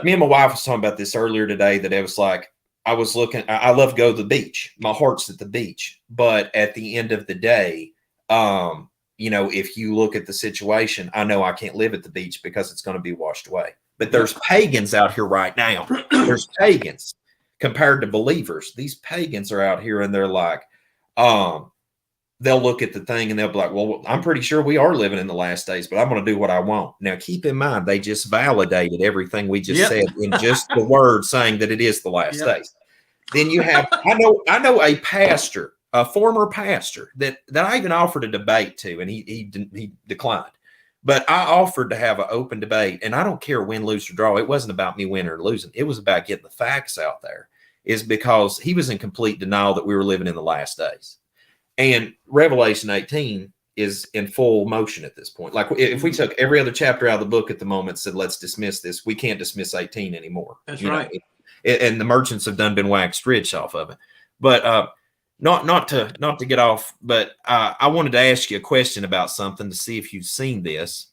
Me and my wife was talking about this earlier today, that it was like I was looking. I love to go to the beach. My heart's at the beach, but at the end of the day, if you look at the situation, I know I can't live at the beach because it's going to be washed away. But there's pagans out here right now. There's pagans compared to believers. These pagans are out here and they're like, they'll look at the thing and they'll be like, well, I'm pretty sure we are living in the last days, but I'm going to do what I want. Now, keep in mind, they just validated everything we just said in just the word saying that it is the last days. Then you have, I know a pastor, a former pastor that I even offered a debate to, and he declined. But I offered to have an open debate, and I don't care win, lose, or draw. It wasn't about me winning or losing. It was about getting the facts out there, is because he was in complete denial that we were living in the last days. And Revelation 18 is in full motion at this point. Like if we took every other chapter out of the book at the moment and said, let's dismiss this, we can't dismiss 18 anymore. That's right. And the merchants have been waxed rich off of it. But not to get off, but I wanted to ask you a question about something to see if you've seen this.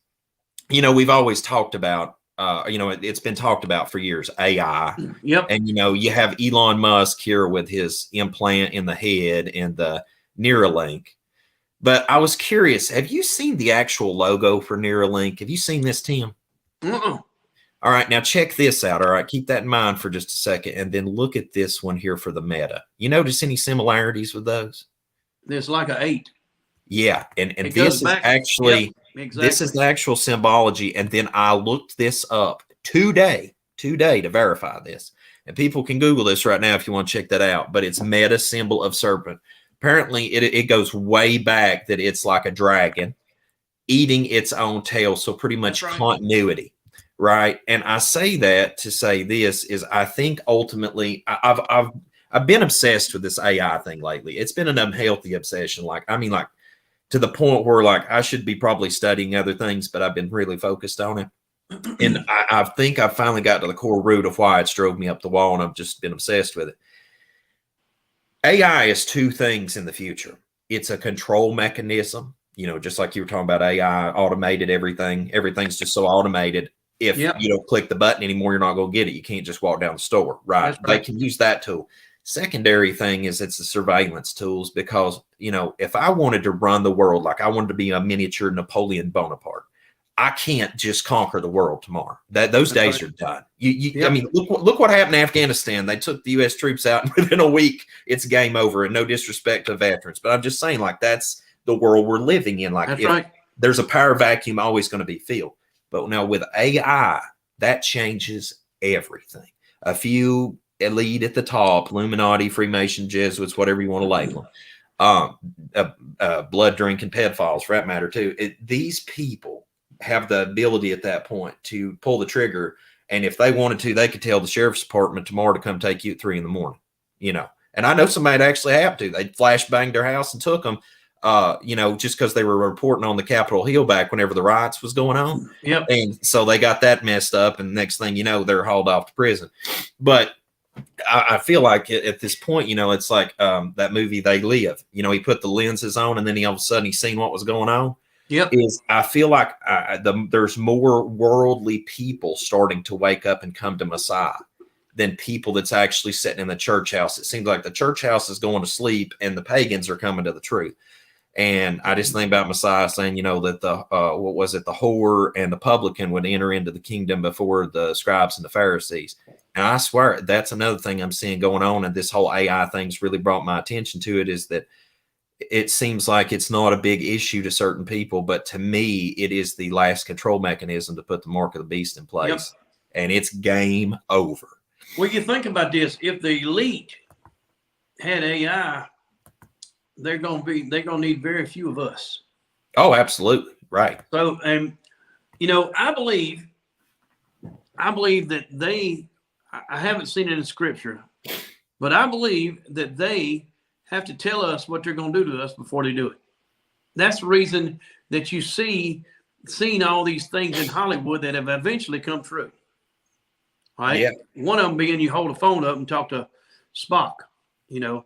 We've always talked about, it's been talked about for years, AI. Yep. And, you have Elon Musk here with his implant in the head and the Neuralink. But I was curious, have you seen the actual logo for Neuralink? Have you seen this, Tim? All right, now check this out. All right, keep that in mind for just a second, and then look at this one here for the Meta. You notice any similarities with those? There's like an 8. Yeah, and this is actually this is the actual symbology. And then I looked this up today to verify this. And people can Google this right now if you want to check that out. But it's Meta, symbol of serpent. Apparently, it goes way back that it's like a dragon eating its own tail. So pretty much continuity. Right. And I say that to say this is, I think ultimately I've been obsessed with this AI thing lately. It's been an unhealthy obsession. Like to the point where I should be probably studying other things, but I've been really focused on it. And I think I finally got to the core root of why it's drove me up the wall, and I've just been obsessed with it. AI is two things in the future. It's a control mechanism, just like you were talking about AI, automated everything. Everything's just so automated. If you don't click the button anymore, you're not going to get it. You can't just walk down the store, right? They can use that tool. Secondary thing is it's the surveillance tools, because, if I wanted to run the world, like I wanted to be a miniature Napoleon Bonaparte, I can't just conquer the world tomorrow. Those days are done. I mean, look what happened in Afghanistan. They took the U.S. troops out, and within a week, it's game over. And no disrespect to veterans, but I'm just saying, that's the world we're living in. There's a power vacuum always going to be filled. But now with AI, that changes everything. A few elite at the top, Illuminati, Freemason, Jesuits, whatever you want to label them, blood drinking pedophiles for that matter too. These people have the ability at that point to pull the trigger. And if they wanted to, they could tell the sheriff's department tomorrow to come take you at 3 a.m, And I know somebody actually have to. They flashbanged their house and took them. Just because they were reporting on the Capitol Hill back whenever the riots was going on. Yep. And so they got that messed up, and next thing you know, they're hauled off to prison. But I feel like at this point, it's like that movie They Live. He put the lenses on, and then all of a sudden he's seen what was going on. Yep. I feel like there's more worldly people starting to wake up and come to Messiah than people that's actually sitting in the church house. It seems like the church house is going to sleep, and the pagans are coming to the truth. And I just think about Messiah saying, that the whore and the publican would enter into the kingdom before the scribes and the Pharisees. And I swear that's another thing I'm seeing going on. And this whole AI thing's really brought my attention to it, is that it seems like it's not a big issue to certain people, but to me, it is the last control mechanism to put the mark of the beast in place. And it's game over. Well, you think about this. If the elite had AI, they're going to need very few of us. Oh, absolutely. Right. So, I believe I believe that I haven't seen it in scripture, but I believe that they have to tell us what they're going to do to us before they do it. That's the reason that you seen all these things in Hollywood that have eventually come true. Right? Yeah. One of them being you hold a phone up and talk to Spock. You know,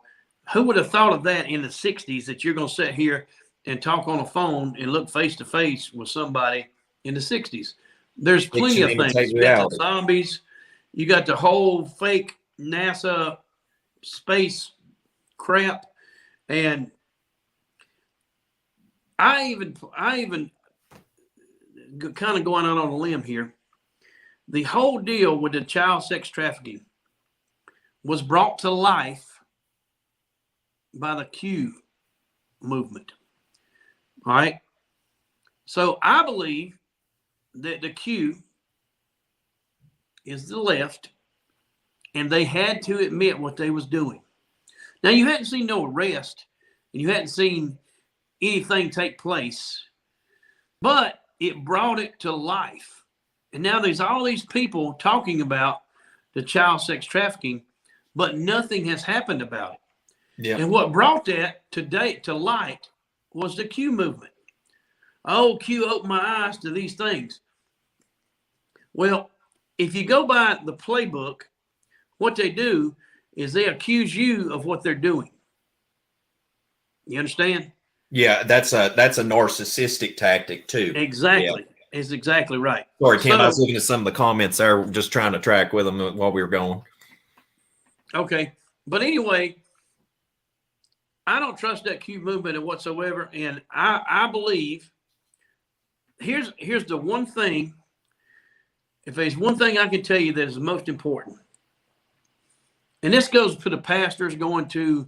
who would have thought of that in the 60s, that you're going to sit here and talk on a phone and look face to face with somebody in the 60s? There's plenty of things. You got the zombies. You got the whole fake NASA space crap. And I even kind of going out on a limb here. The whole deal with the child sex trafficking was brought to life by the Q movement. All right. So I believe that the Q is the left, and they had to admit what they was doing. Now, you hadn't seen no arrest, and you hadn't seen anything take place, but it brought it to life. And now there's all these people talking about the child sex trafficking, but nothing has happened about it. Yeah. And what brought that to light was the Q movement. Oh, Q opened my eyes to these things. Well, if you go by the playbook, what they do is they accuse you of what they're doing. You understand? Yeah, that's a narcissistic tactic too. Exactly. Yeah. It's exactly right. Sorry, Tim, I was looking at some of the comments there, just trying to track with them while we were going. Okay. But anyway, I don't trust that Q movement whatsoever. And I believe here's the one thing. If there's one thing I can tell you that is the most important, and this goes to the pastors going to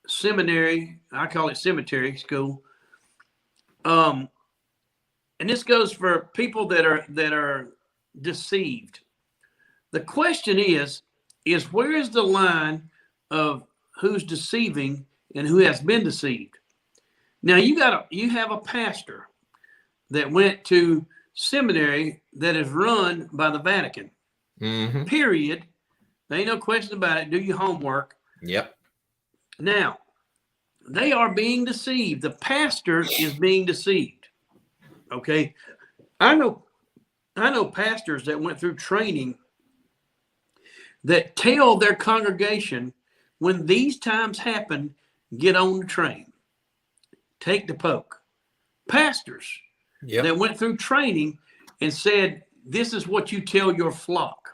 seminary, I call it cemetery school. And this goes for people that are deceived. The question is where is the line of who's deceiving and who has been deceived? Now you have a pastor that went to seminary that is run by the Vatican. Mm-hmm. Period. There ain't no question about it. Do your homework. Yep. Now, they are being deceived. The pastor is being deceived. Okay. I know pastors that went through training that tell their congregation, when these times happen, get on the train. Take the poke. Pastors that went through training and said, this is what you tell your flock.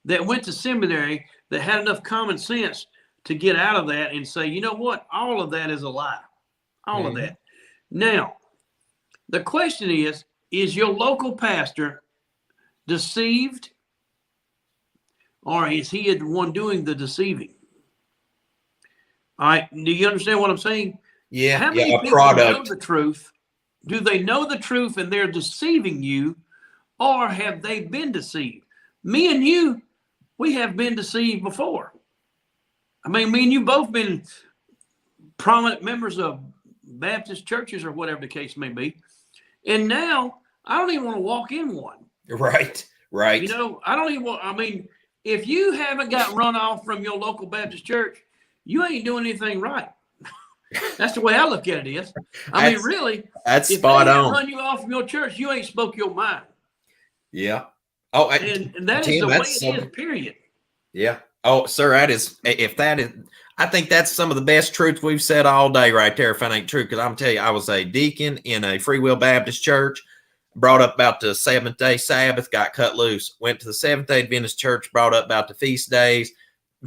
That went to seminary, that had enough common sense to get out of that and say, you know what? All of that is a lie. All of that. Now, the question is your local pastor deceived, or is he the one doing the deceiving? All right. Do you understand what I'm saying? Yeah. How many people know the truth? Do they know the truth and they're deceiving you, or have they been deceived? Me and you, we have been deceived before. I mean, me and you both been prominent members of Baptist churches or whatever the case may be. And now I don't even want to walk in one. Right. You know, I don't even want, I mean, if you haven't got run off from your local Baptist church, you ain't doing anything right. That's the way I look at it is. I mean, really, that's if spot they on. run you off from your church, you ain't spoke your mind. Yeah. Oh, and that is the way it is, period. Yeah. Oh, sir, I think that's some of the best truth we've said all day right there, if that ain't true. Because I'm telling you, I was a deacon in a Free Will Baptist church, brought up about the Seventh-day Sabbath, got cut loose. Went to the Seventh-day Adventist church, brought up about the feast days,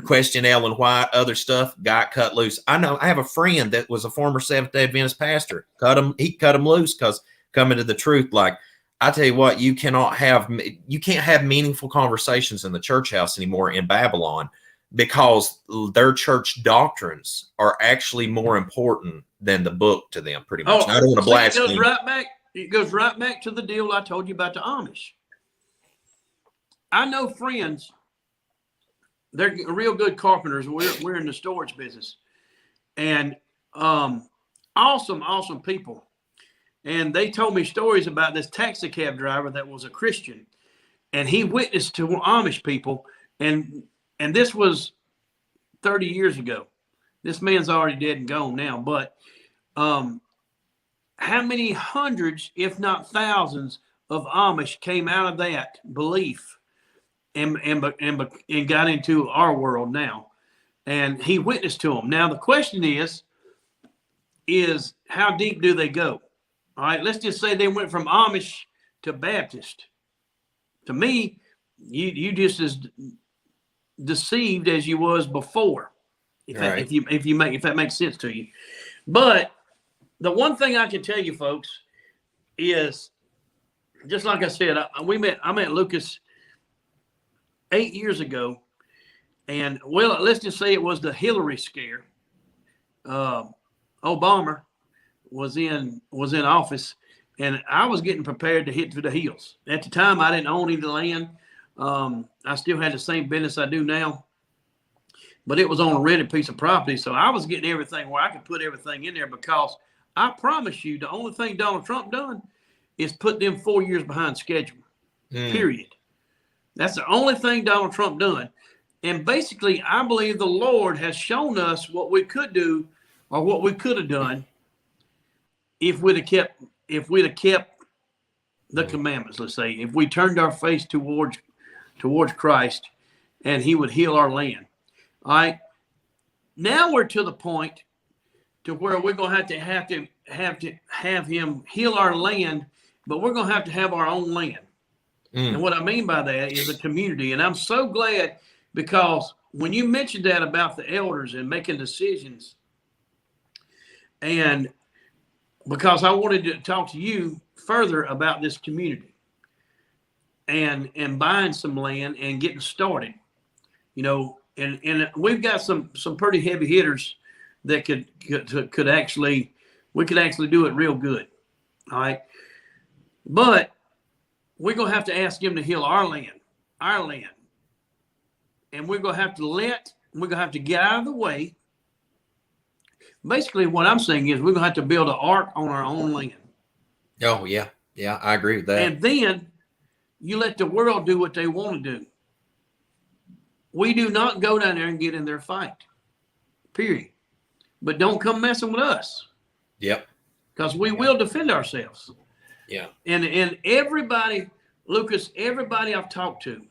question Ellen White, other stuff, got cut loose. I have a friend that was a former Seventh-day Adventist pastor. He cut him loose because coming to the truth. Like, I tell you what, you can't have meaningful conversations in the church house anymore in Babylon, because their church doctrines are actually more important than the book to them, pretty much. I don't want to blaspheme. It goes right back to the deal I told you about the Amish. I know friends, they're real good carpenters. We're in the storage business, and awesome people. And they told me stories about this taxi cab driver that was a Christian. and he witnessed to Amish people, and this was 30 years ago. This man's already dead and gone now, but how many hundreds, if not thousands, of Amish came out of that belief and got into our world now? And he witnessed to them. Now the question is how deep do they go? All right, let's just say they went from Amish to Baptist. To me, you just as deceived as you was before, if that makes sense to you. But the one thing I can tell you, folks, is just like I said, I met Lucas 8 years ago, and well, let's just say it was the Hillary scare. Obama was in office, and I was getting prepared to hit to the hills. At the time, I didn't own any land. I still had the same business I do now, but it was on a rented piece of property. So I was getting everything where I could put everything in there, because I promise you, the only thing Donald Trump done is put them 4 years behind schedule, period. That's the only thing Donald Trump done. And basically, I believe the Lord has shown us what we could do, or what we could have done, if we'd have kept the commandments. Let's say if we turned our face towards Christ, and he would heal our land. All right. Now we're to the point to where we're going to have him heal our land, but we're going to have our own land. And what I mean by that is a community. And I'm so glad, because when you mentioned that about the elders and making decisions, and because I wanted to talk to you further about this community and buying some land and getting started, and we've got some pretty heavy hitters that could actually do it real good. All right. But we're going to have to ask him to heal our land. And we're going to have to get out of the way. Basically, what I'm saying is we're going to have to build an ark on our own land. Oh, yeah. Yeah, I agree with that. And then you let the world do what they want to do. We do not go down there and get in their fight, period. But don't come messing with us. Yep. Because we will defend ourselves. Yeah. And everybody, Lucas, everybody I've talked to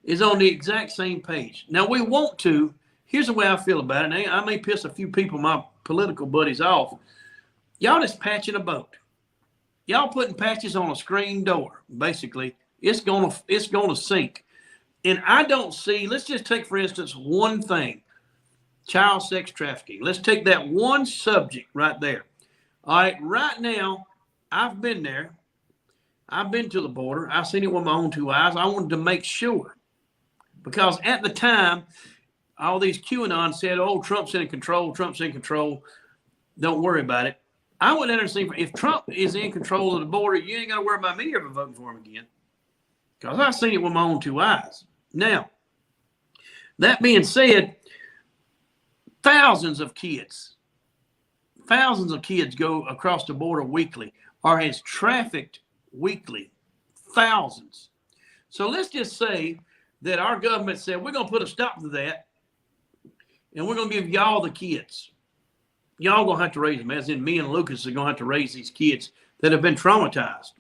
is on the exact same page. Now, we want to. Here's the way I feel about it. I may piss a few people, my political buddies, off. Y'all just patching a boat. Y'all putting patches on a screen door. Basically, it's gonna sink. And I don't see. Let's just take, for instance, one thing: child sex trafficking. Let's take that one subject right there. All right, right now, I've been there. I've been to the border. I've seen it with my own two eyes. I wanted to make sure, because at the time, all these QAnon said, "Oh, Trump's in control. Trump's in control. Don't worry about it." I went in there and see, if Trump is in control of the border, you ain't got to worry about me ever voting for him again, because I've seen it with my own two eyes. Now, that being said, thousands of kids go across the border weekly, or is trafficked weekly. Thousands. So let's just say that our government said, we're going to put a stop to that, and we're going to give y'all the kids. Y'all going to have to raise them, as in me and Lucas are going to have to raise these kids that have been traumatized.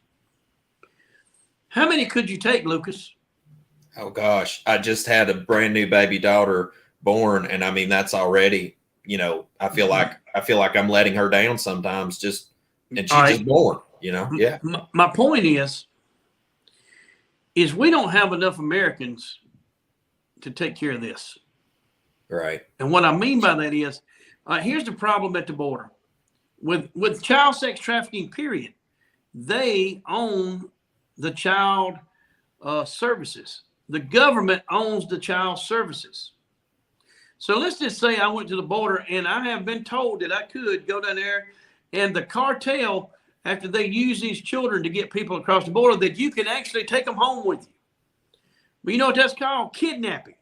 How many could you take, Lucas? Oh, gosh. I just had a brand new baby daughter born, and I mean, that's already, I feel like I'm letting her down sometimes, and she's just born, Yeah. My point is we don't have enough Americans to take care of this. Right. And what I mean by that is, here's the problem at the border. With child sex trafficking, period, they own the child services. The government owns the child services. So let's just say I went to the border, and I have been told that I could go down there, and the cartel, after they use these children to get people across the border, that you can actually take them home with you. But you know what that's called? Kidnapping.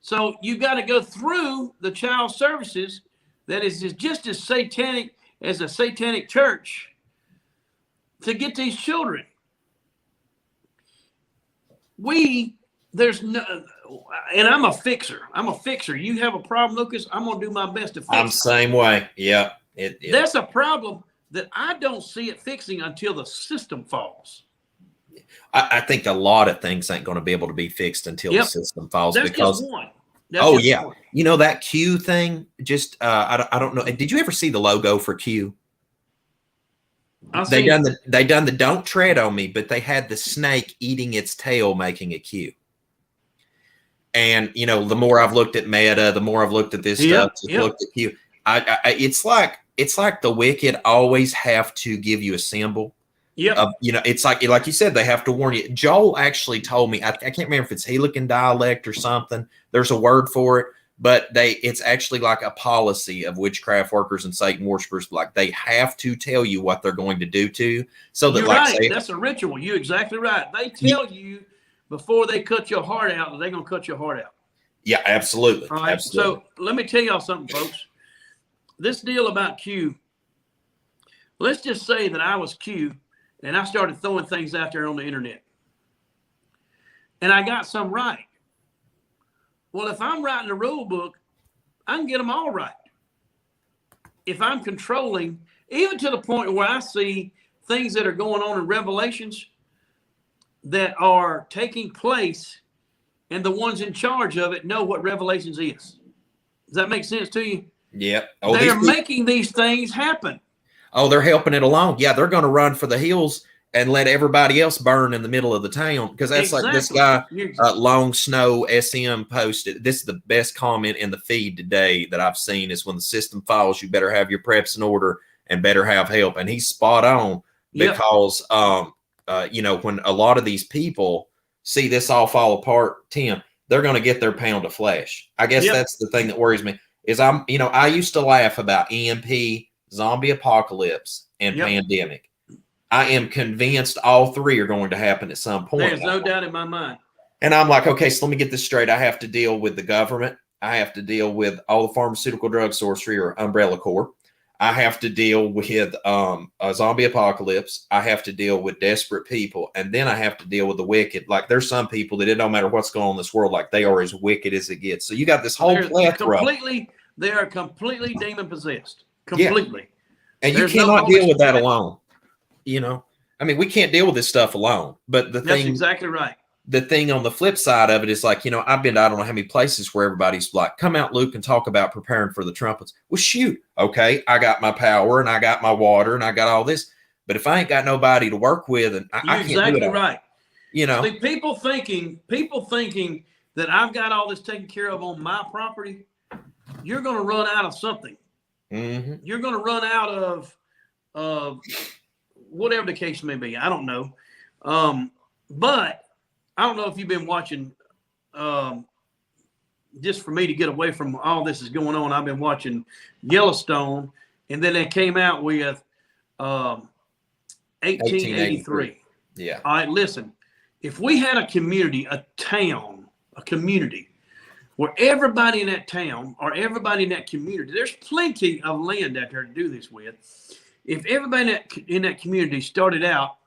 So you got to go through the child services that is just as satanic as a satanic church to get these children. there's no, and I'm a fixer. You have a problem, Lucas, I'm going to do my best to fix it. I'm the same way. Yeah. That's a problem that I don't see it fixing until the system falls. I think a lot of things ain't going to be able to be fixed until the system falls. That's because just one. One. You know, that Q thing, just I don't know. Did you ever see the logo for Q? They done the don't tread on me, but they had the snake eating its tail, making a Q. And you know, the more I've looked at Meta, the more I've looked at this stuff, looked at Q. It's like the wicked always have to give you a symbol. Yeah. You know, it's like you said, they have to warn you. Joel actually told me, I can't remember if it's Helican dialect or something. There's a word for it, but it's actually like a policy of witchcraft workers and Satan worshipers. Like they have to tell you what they're going to do to you. So that, you're like, right. That's a ritual. You're exactly right. They tell you before they cut your heart out that they're going to cut your heart out. Yeah, absolutely. All right. Absolutely. So let me tell y'all something, folks. This deal about Q, let's just say that I was Q and I started throwing things out there on the internet. And I got some right. Well, if I'm writing a rule book, I can get them all right. If I'm controlling, even to the point where I see things that are going on in Revelations that are taking place, and the ones in charge of it know what Revelations is. Does that make sense to you? Yeah. They're making these things happen. Oh, they're helping it along. Yeah, they're going to run for the hills and let everybody else burn in the middle of the town. Because that's like this guy, Long Snow SM, posted. This is the best comment in the feed today that I've seen, is when the system falls, you better have your preps in order and better have help. And he's spot on, because, you know, when a lot of these people see this all fall apart, Tim, they're going to get their pound of flesh. I guess that's the thing that worries me, is I used to laugh about EMP, zombie apocalypse, and pandemic. I am convinced all three are going to happen at some point. There's no doubt in my mind. And I'm like, okay, so let me get this straight. I have to deal with the government. I have to deal with all the pharmaceutical, drug, sorcery, or umbrella corp. I have to deal with a zombie apocalypse. I have to deal with desperate people. And then I have to deal with the wicked. Like, there's some people that it don't matter what's going on in this world, like they are as wicked as it gets. So you got this whole plethora. They are completely demon possessed. Completely. Yeah. And you cannot deal with that alone. You know, I mean, we can't deal with this stuff alone. But that's exactly right. The thing on the flip side of it is, like, you know, I've been to I don't know how many places where everybody's like, come out, Luke, and talk about preparing for the trumpets. Well, shoot. Okay, I got my power and I got my water and I got all this. But if I ain't got nobody to work with, and I can't do it all. Right. You know, see, people thinking that I've got all this taken care of on my property, you're going to run out of something. Mm-hmm. You're going to run out of whatever the case may be. I don't know. But I don't know if you've been watching, just for me to get away from all this is going on. I've been watching Yellowstone, and then they came out with 1883. Yeah. All right, listen. If we had a community, a community where everybody in that town or everybody in that community, there's plenty of land out there to do this with. If everybody in that community started out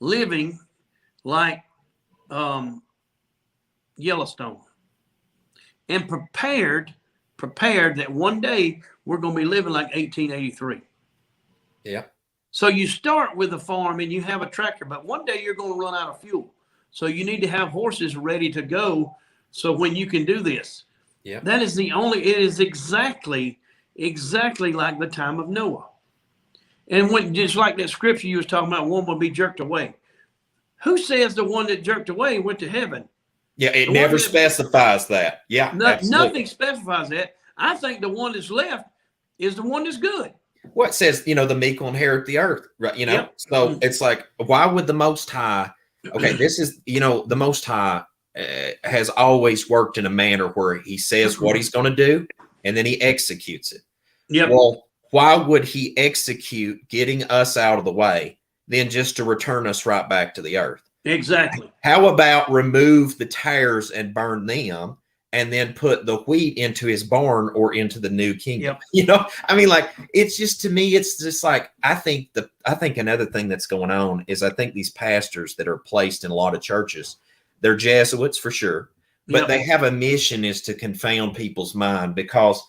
living like Yellowstone and prepared that one day we're going to be living like 1883. Yeah. So you start with a farm and you have a tractor, but one day you're going to run out of fuel. So you need to have horses ready to go. So when you can do this, that is it is exactly like the time of Noah. And when, just like that scripture you was talking about, one will be jerked away. Who says the one that jerked away went to heaven? Yeah, it never specifies that. Yeah, nothing specifies that. I think the one that's left is the one that's good. Well, it says, you know, the meek will inherit the earth, right? You know, so it's like, why would the Most High? Okay, this is, you know, the Most High has always worked in a manner where he says what he's going to do and then he executes it. Yeah. Well, why would he execute getting us out of the way then just to return us right back to the earth? Exactly. How about remove the tares and burn them and then put the wheat into his barn or into the new kingdom. Yep. You know, I mean, like, it's just, to me, it's just like, I think another thing that's going on is I think these pastors that are placed in a lot of churches, they're Jesuits for sure, but Yep. they have a mission is to confound people's mind because,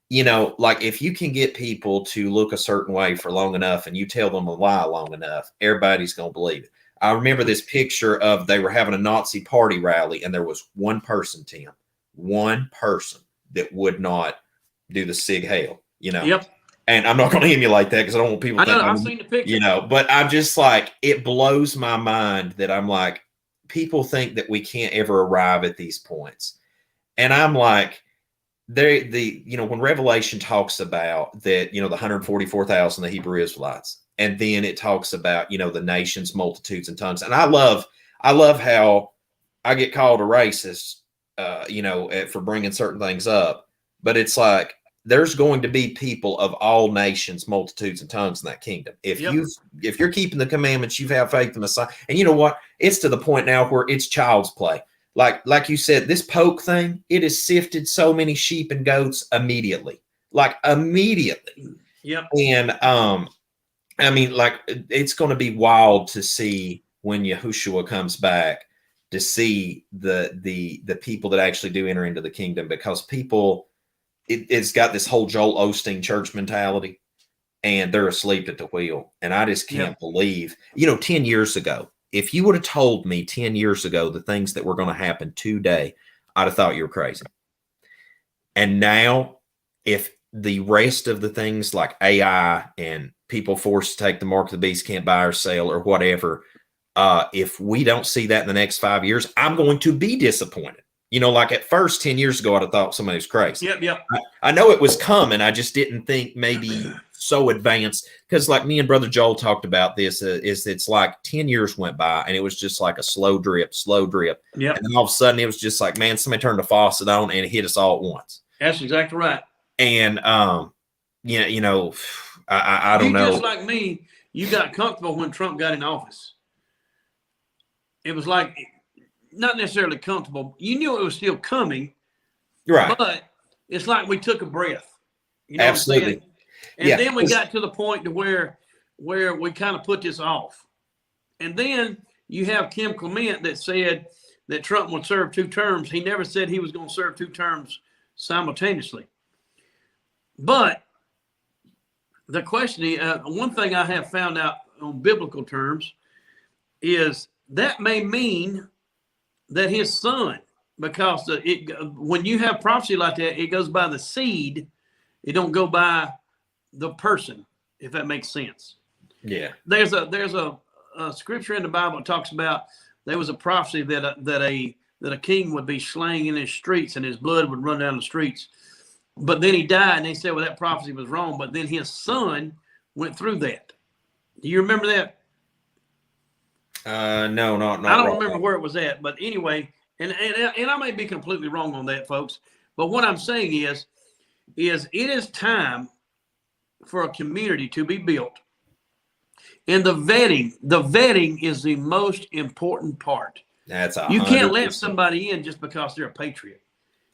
you know, like if you can get people to look a certain way for long enough and you tell them a lie long enough, everybody's going to believe it. I remember this picture of they were having a Nazi party rally and there was one person, Tim, one person that would not do the Sig Heil, you know. Yep. And I'm not going to emulate that because I don't want people to think I've seen the picture. You know, but I'm just like, it blows my mind that I'm like, people think that we can't ever arrive at these points. And I'm like, you know, when Revelation talks about that, you know, the 144,000, the Hebrew Israelites, and then it talks about, you know, the nations, multitudes, and tongues. And I love how I get called a racist, you know, for bringing certain things up, but it's like, there's going to be people of all nations, multitudes, and tongues in that kingdom. If you're keeping the commandments, you have faith in the Messiah. And you know what? It's to the point now where it's child's play. Like you said, this poke thing, it has sifted so many sheep and goats immediately. Like immediately. Yep. And I mean, like, it's going to be wild to see when Yahushua comes back, to see the people that actually do enter into the kingdom, because people, it's got this whole Joel Osteen church mentality, and they're asleep at the wheel. And I just can't believe, you know, 10 years ago, if you would have told me 10 years ago the things that were going to happen today, I'd have thought you were crazy. And now, if the rest of the things like AI and people forced to take the mark of the beast, can't buy or sell or whatever, if we don't see that in the next 5 years, I'm going to be disappointed. You know, like at first 10 years ago, I'd have thought somebody was crazy. Yep. I know it was coming. I just didn't think maybe so advanced, because like me and Brother Joel talked about this, it's like 10 years went by and it was just like a slow drip. Yep. And then all of a sudden it was just like, man, somebody turned the faucet on and it hit us all at once. That's exactly right. And, yeah, you know, I don't know. Just like me, you got comfortable when Trump got in office. It was like, not necessarily comfortable. You knew it was still coming, right? But it's like we took a breath. You know Absolutely. What I'm saying? And then we got to the point to where we kind of put this off. And then you have Kim Clement that said that Trump would serve 2 terms. He never said he was going to serve 2 terms simultaneously. But the question is, one thing I have found out on biblical terms is that may mean that his son, because when you have prophecy like that, it goes by the seed. It don't go by the person, if that makes sense. Yeah. There's a scripture in the Bible that talks about there was a prophecy that a king would be slain in his streets and his blood would run down the streets. But then he died, and they said, well, that prophecy was wrong. But then his son went through that. Do you remember that? No, not I don't remember where it was at, but anyway, and I may be completely wrong on that, folks. But what I'm saying is it is time for a community to be built. And the vetting is the most important part. That's you can't let somebody in just because they're a patriot.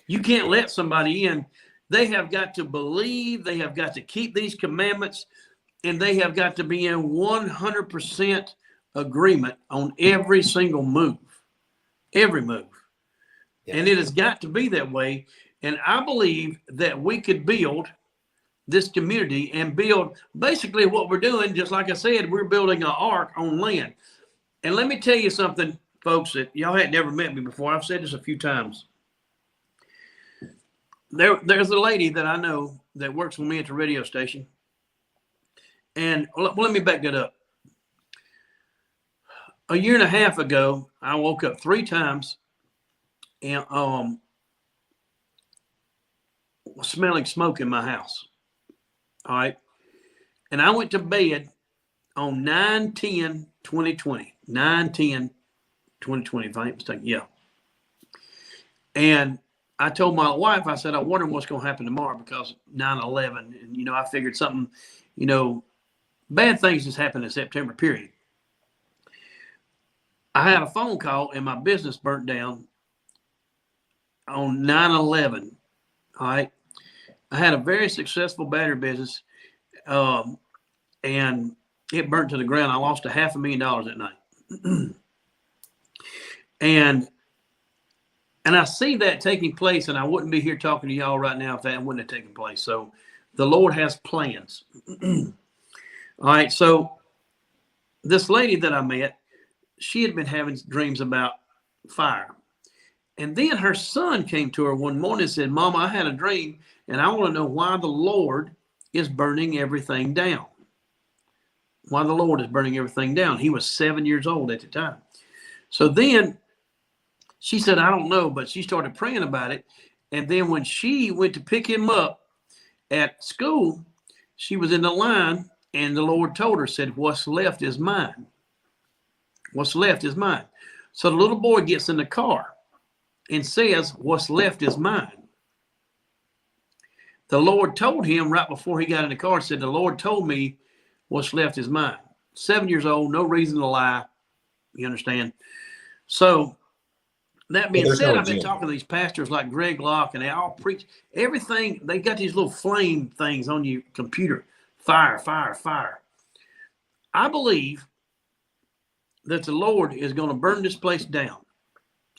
You can't let somebody in. They have got to believe, they have got to keep these commandments, and they have got to be in 100% agreement on every single move. Every move. Yeah. And it has got to be that way. And I believe that we could build this community and build basically what we're doing. Just like I said, we're building an ark on land. And let me tell you something, folks, that y'all had never met me before. I've said this a few times. There's a lady that I know that works with me at the radio station. And let me back that up. A year and a half ago, I woke up 3 times and smelling smoke in my house. All right. And I went to bed on 9/10/2020. 9/10/2020, if I ain't mistaken. Yeah. And I told my wife, I said, I wonder what's going to happen tomorrow because 9/11. And, I figured something, bad things just happened in September, period. I had a phone call and my business burnt down on 9/11. All right. I had a very successful battery business, and it burnt to the ground. I lost $500,000 that night. and I see that taking place, and I wouldn't be here talking to y'all right now if that wouldn't have taken place. So the Lord has plans. All right. So this lady that I met, she had been having dreams about fire. And then her son came to her one morning and said, Mama, I had a dream, and I want to know why the Lord is burning everything down. Why the Lord is burning everything down. He was 7 years old at the time. So then she said, I don't know, but she started praying about it. And then when she went to pick him up at school, she was in the line, and the Lord told her, said, what's left is mine. What's left is mine. So the little boy gets in the car and says, what's left is mine. The Lord told him right before he got in the car, said, the Lord told me what's left is mine. 7 years old, no reason to lie. You understand? So that being said, I've been talking to these pastors like Greg Locke, and they all preach everything. They got these little flame things on your computer. Fire, fire, fire. I believe that the Lord is going to burn this place down.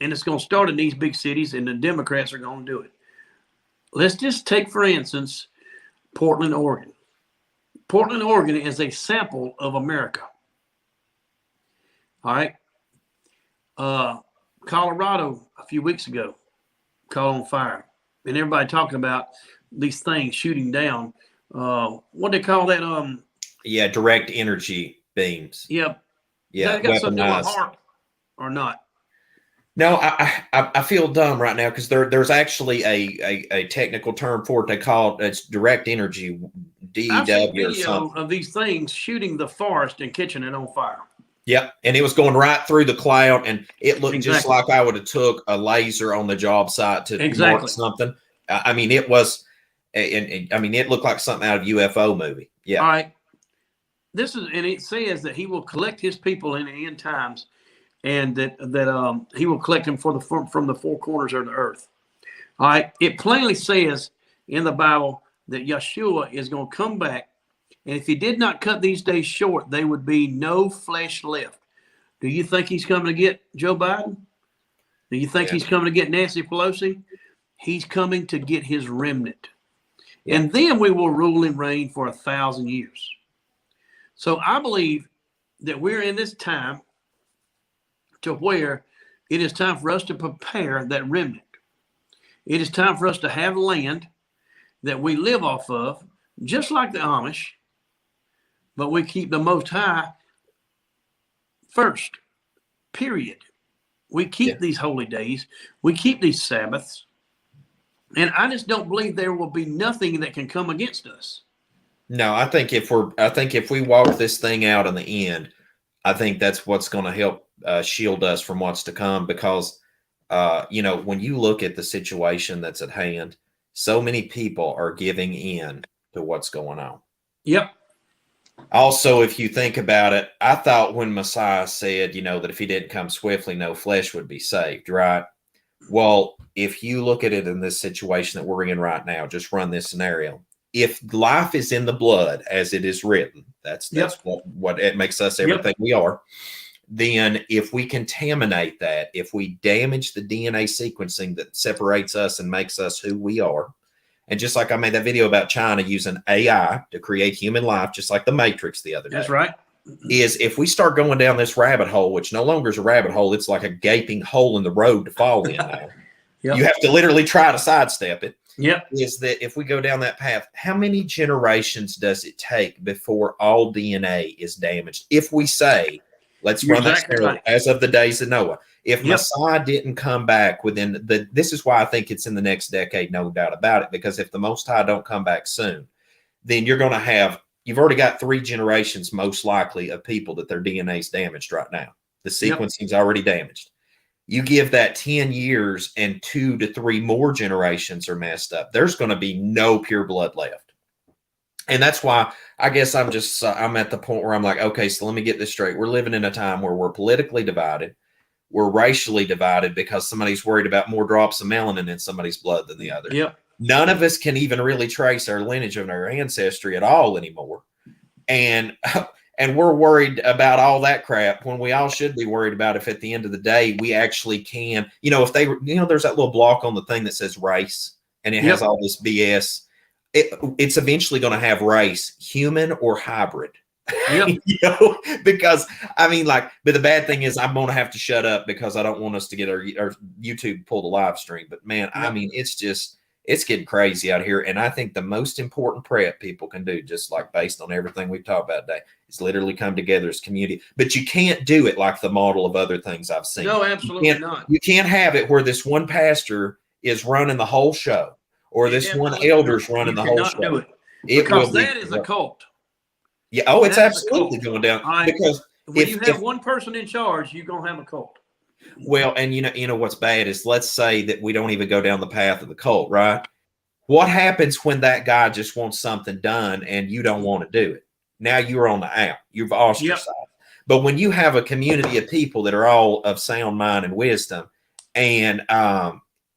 And it's going to start in these big cities, and the Democrats are going to do it. Let's just take, for instance, Portland, Oregon. Portland, Oregon is a sample of America. All right. Colorado, a few weeks ago, caught on fire. And everybody talking about these things shooting down. What do they call that? Yeah, direct energy beams. Yep. Yeah, that got something to do with heart or not? No, I feel dumb right now because there's actually a technical term for it. They call it, it's direct energy, DEW or something. Of these things shooting the forest and catching it on fire. Yep, and it was going right through the cloud, and it looked just like I would have took a laser on the job site to mark something. I mean, it was, and I mean, it looked like something out of UFO movie. Yeah. All right. This is, and it says that he will collect his people in the end times, and that he will collect them from the four corners of the earth. All right. It plainly says in the Bible that Yeshua is going to come back, and if he did not cut these days short, there would be no flesh left. Do you think he's coming to get Joe Biden? Do you think he's coming to get Nancy Pelosi? He's coming to get his remnant. And then we will rule and reign for 1,000 years. So I believe that we're in this time to where it is time for us to prepare that remnant. It is time for us to have land that we live off of, just like the Amish, but we keep the Most High first, period. We keep these holy days. We keep these Sabbaths. And I just don't believe there will be nothing that can come against us. No, I think if we walk this thing out in the end, I think that's what's going to help shield us from what's to come. Because, when you look at the situation that's at hand, so many people are giving in to what's going on. Yep. Also, if you think about it, I thought when Messiah said, that if he didn't come swiftly, no flesh would be saved, right? Well, if you look at it in this situation that we're in right now, just run this scenario. If life is in the blood, as it is written, that's what it makes us everything we are. Then if we contaminate that, if we damage the DNA sequencing that separates us and makes us who we are, and just like I made that video about China using AI to create human life, just like the Matrix the other day. That's right. Is if we start going down this rabbit hole, which no longer is a rabbit hole, it's like a gaping hole in the road to fall in now. You have to literally try to sidestep it. Yep. Is that if we go down that path, how many generations does it take before all DNA is damaged? If we say, let's run that as of the days of Noah. If Messiah didn't come back within this is why I think it's in the next decade, no doubt about it, because if the Most High don't come back soon, then you've already got 3 generations, most likely, of people that their DNA is damaged right now. The sequencing is already damaged. You give that 10 years and 2 to 3 more generations are messed up. There's going to be no pure blood left. And that's why I guess I'm at the point where I'm like, okay, so let me get this straight. We're living in a time where we're politically divided. we're racially divided because somebody's worried about more drops of melanin in somebody's blood than the other. Yep. None of us can even really trace our lineage and our ancestry at all anymore. And we're worried about all that crap when we all should be worried about if at the end of the day we actually can, if they, there's that little block on the thing that says race and it has all this BS. It's eventually going to have race, human or hybrid. Yep. Because but the bad thing is I'm going to have to shut up because I don't want us to get our YouTube pull the live stream. But man, it's getting crazy out here. And I think the most important prep people can do, just like based on everything we've talked about today, is literally come together as community. But you can't do it like the model of other things I've seen. No, absolutely not. You can't have it where this one pastor is running the whole show or this one elder's running the whole show. Do it. Because that is a cult. Yeah. Oh, it's absolutely going down. Because when you have one person in charge, you're going to have a cult. Well, and you know what's bad is, let's say that we don't even go down the path of the cult, right? What happens when that guy just wants something done and you don't want to do it? Now you're on the out. You've ostracized. Yep. But when you have a community of people that are all of sound mind and wisdom, and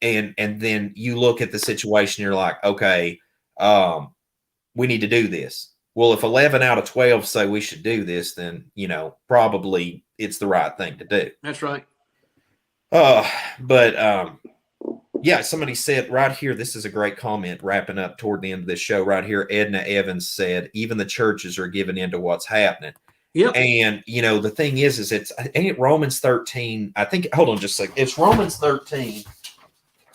then you look at the situation, you're like, okay, we need to do this. Well, if 11 out of 12 say we should do this, then, probably it's the right thing to do. That's right. Yeah, somebody said right here, this is a great comment wrapping up toward the end of this show right here. Edna Evans said, even the churches are giving into what's happening. Yeah. And, the thing is ain't Romans 13. I think, hold on just a second. It's Romans 13.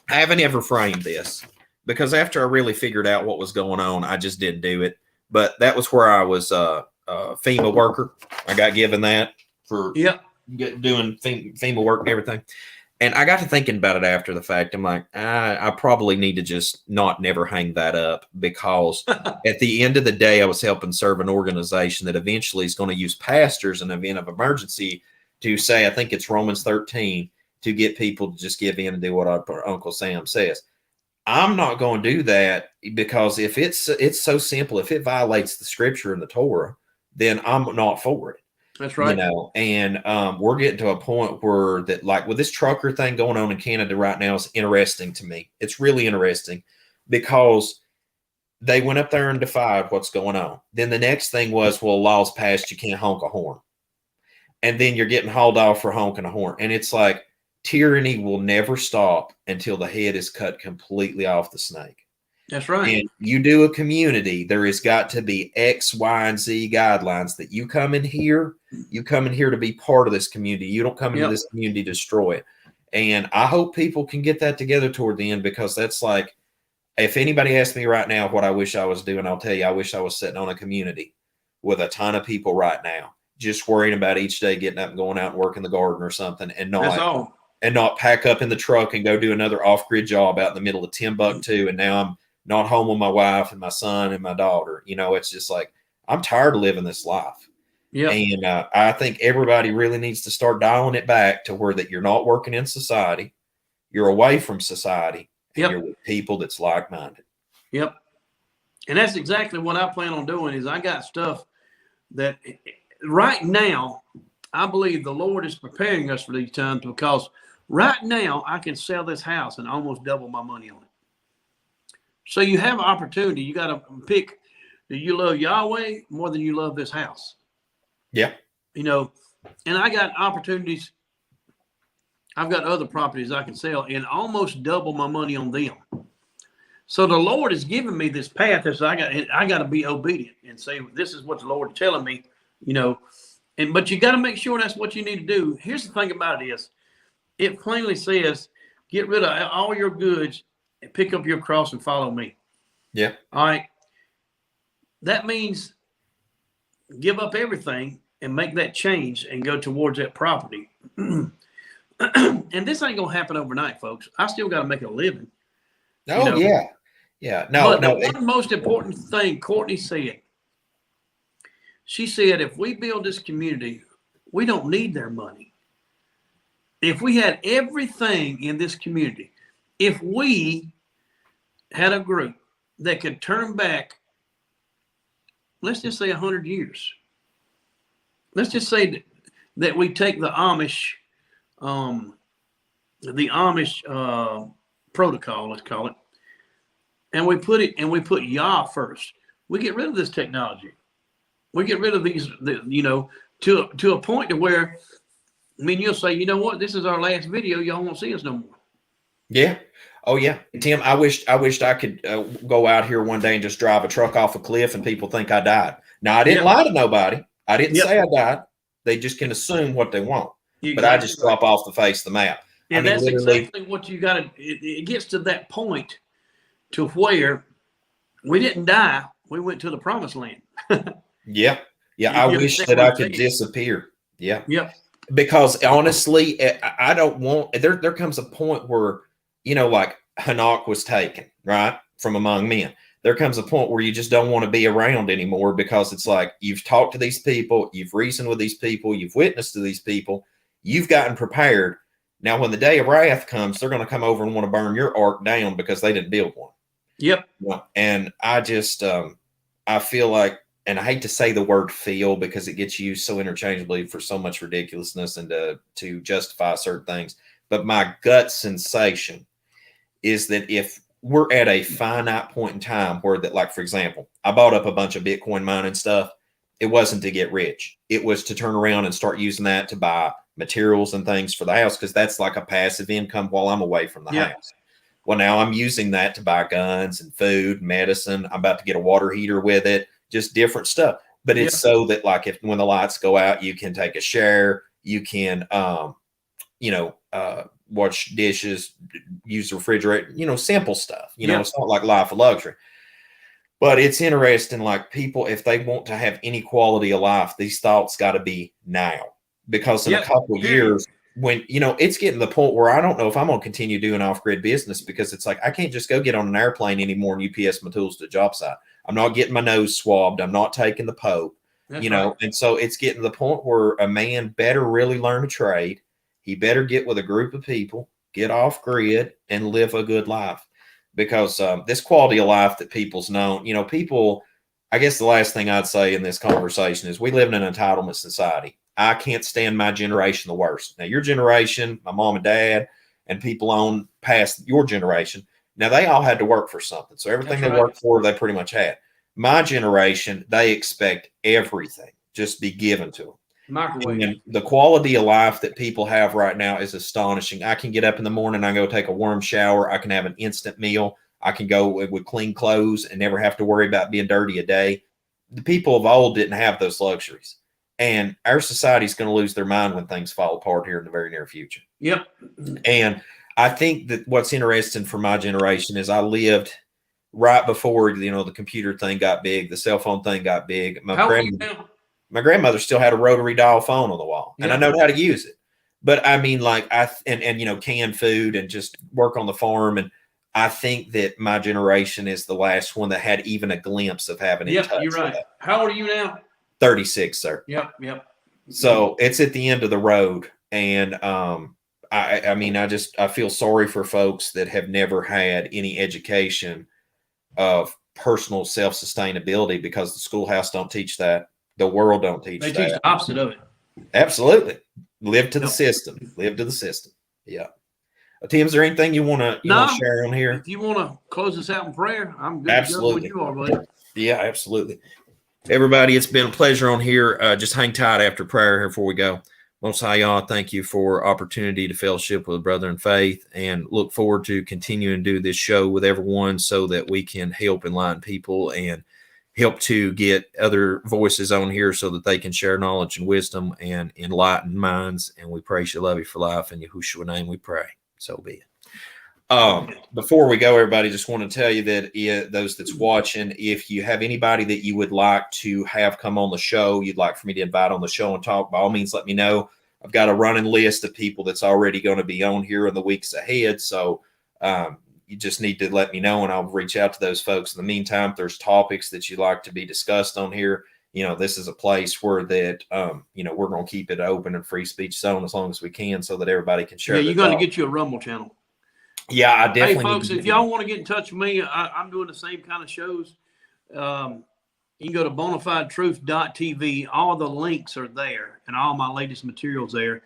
I haven't ever framed this because after I really figured out what was going on, I just didn't do it. But that was where I was a FEMA worker. I got given that for doing FEMA work and everything. And I got to thinking about it after the fact. I'm like, I probably need to just never hang that up, because at the end of the day, I was helping serve an organization that eventually is going to use pastors in an event of emergency to say, I think it's Romans 13, to get people to just give in and do what our Uncle Sam says. I'm not going to do that, because if it's so simple, if it violates the scripture and the Torah, then I'm not for it. That's right. And we're getting to a point where that, like with this trucker thing going on in Canada right now, is interesting to me. It's really interesting because they went up there and defied what's going on. Then the next thing was, well, law's passed, you can't honk a horn. And then you're getting hauled off for honking a horn. And it's like, tyranny will never stop until the head is cut completely off the snake. That's right. And you do a community, there has got to be X, Y, and Z guidelines that you come in here to be part of this community. You don't come into this community to destroy it. And I hope people can get that together toward the end, because that's like, if anybody asks me right now what I wish I was doing, I'll tell you, I wish I was sitting on a community with a ton of people right now, just worrying about each day getting up and going out and working the garden or something, and not pack up in the truck and go do another off-grid job out in the middle of Timbuktu. And now I'm not home with my wife and my son and my daughter. It's just like, I'm tired of living this life. Yeah. And I think everybody really needs to start dialing it back to where that you're not working in society, you're away from society, and you're with people that's like-minded. Yep. And that's exactly what I plan on doing. Is I got stuff that right now, I believe the Lord is preparing us for these times, because right now I can sell this house and almost double my money on it. So you have an opportunity. You got to pick, do you love Yahweh more than you love this house? Yeah. And I got opportunities. I've got other properties I can sell and almost double my money on them. So the Lord has given me this path. That I got to be obedient and say, this is what the Lord is telling me, but you got to make sure that's what you need to do. Here's the thing about it is, it plainly says, get rid of all your goods and pick up your cross and follow me. Yeah. All right. That means give up everything and make that change and go towards that property. And this ain't going to happen overnight, folks. I still got to make a living. Oh, yeah. Yeah. No, but the one most important thing Courtney said, she said, if we build this community, we don't need their money. If we had everything in this community, if we had a group that could turn back, let's just say 100 years. Let's just say that we take the Amish the Amish protocol, let's call it, and we put Yah first. We get rid of this technology. We get rid of these, to a point to where, I mean, you'll say, you know what, this is our last video. Y'all won't see us no more. Yeah. Oh yeah, Tim. I wished I could go out here one day and just drive a truck off a cliff and people think I died. Now I didn't lie to nobody. I didn't say I died. They just can assume what they want. Exactly. But I just drop off the face of the map. And I mean, that's exactly what you got to. It gets to that point to where we didn't die. We went to the promised land. Yeah. I wish that I could disappear. Yeah. Because honestly, I don't want. There comes a point where, like Hanak was taken, right, from among men. There comes a point where you just don't want to be around anymore, because it's like you've talked to these people, you've reasoned with these people, you've witnessed to these people, you've gotten prepared. Now, when the day of wrath comes, they're going to come over and want to burn your ark down because they didn't build one. Yep. And I just, I feel like, and I hate to say the word feel because it gets used so interchangeably for so much ridiculousness and to justify certain things. But my gut sensation is that if we're at a finite point in time where that, like, for example, I bought up a bunch of Bitcoin mining stuff. It wasn't to get rich. It was to turn around and start using that to buy materials and things for the house, because that's like a passive income while I'm away from the house. Well, now I'm using that to buy guns and food, medicine. I'm about to get a water heater with it, just different stuff. But it's so that, like, when the lights go out, you can take a shower, you can, wash dishes, use the refrigerator, simple stuff. It's not like life of luxury. But it's interesting, like, people, if they want to have any quality of life, these thoughts got to be now. Because in a couple of years, when, it's getting to the point where I don't know if I'm going to continue doing off-grid business, because it's like, I can't just go get on an airplane anymore and UPS my tools to a job site. I'm not getting my nose swabbed. I'm not taking the Pope, right. And so it's getting to the point where a man better really learn a trade. He better get with a group of people, get off grid, and live a good life. Because this quality of life that people's known, people, I guess the last thing I'd say in this conversation is we live in an entitlement society. I can't stand my generation the worst. Now, your generation, my mom and dad, and people on past your generation, now they all had to work for something. So everything they worked for, they pretty much had. My generation, they expect everything just be given to them. Microwave. And the quality of life that people have right now is astonishing. I can get up in the morning, I go take a warm shower, I can have an instant meal, I can go with clean clothes and never have to worry about being dirty a day. The people of old didn't have those luxuries. And our society is going to lose their mind when things fall apart here in the very near future. Yep. And I think that what's interesting for my generation is I lived right before, the computer thing got big, the cell phone thing got big. My grandmother still had a rotary dial phone on the wall, and I know how to use it. But I mean, like, canned food and just work on the farm. And I think that my generation is the last one that had even a glimpse of having it. Yep, you're right. How old are you now? 36, sir. Yep. So it's at the end of the road. And I feel sorry for folks that have never had any education of personal self-sustainability, because the schoolhouse don't teach that. The world don't teach that. They teach the opposite of it. Absolutely. Live to the system. Live to the system. Yeah. Tim, is there anything you want to share on here? If you want to close us out in prayer, I'm good. Absolutely. To go when you are, buddy. Yeah, absolutely. Everybody, it's been a pleasure on here. Just hang tight after prayer here before we go. Most High Yah, thank you for opportunity to fellowship with a brother in faith, and look forward to continuing to do this show with everyone so that we can help enlighten people and help to get other voices on here so that they can share knowledge and wisdom and enlighten minds. And we praise you, love you for life. In Yahushua's name we pray. So be it. Before we go, everybody, just want to tell you that those that's watching, if you have anybody that you would like to have come on the show, you'd like for me to invite on the show and talk, by all means, let me know. I've got a running list of people that's already going to be on here in the weeks ahead. So you just need to let me know and I'll reach out to those folks. In the meantime, if there's topics that you'd like to be discussed on here, this is a place where that, we're going to keep it open and free speech zone as long as we can so that everybody can share. Yeah, you're going to get you a Rumble channel. Yeah, I definitely. Hey, folks, if y'all want to get in touch with me, I'm doing the same kind of shows. You can go to bonafidetruth.tv. All the links are there and all my latest materials there.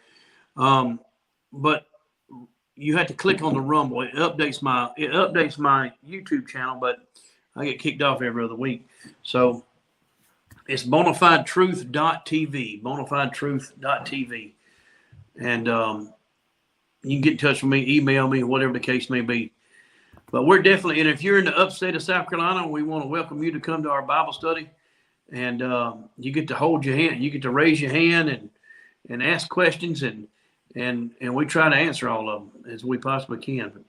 But but you have to click on the Rumble. It updates my YouTube channel, but I get kicked off every other week. So it's bonafidetruth.tv, bonafidetruth.tv. And you can get in touch with me, email me, whatever the case may be. But we're definitely, and if you're in the upstate of South Carolina, we want to welcome you to come to our Bible study. And you get to hold your hand, you get to raise your hand and ask questions, and we try to answer all of them as we possibly can.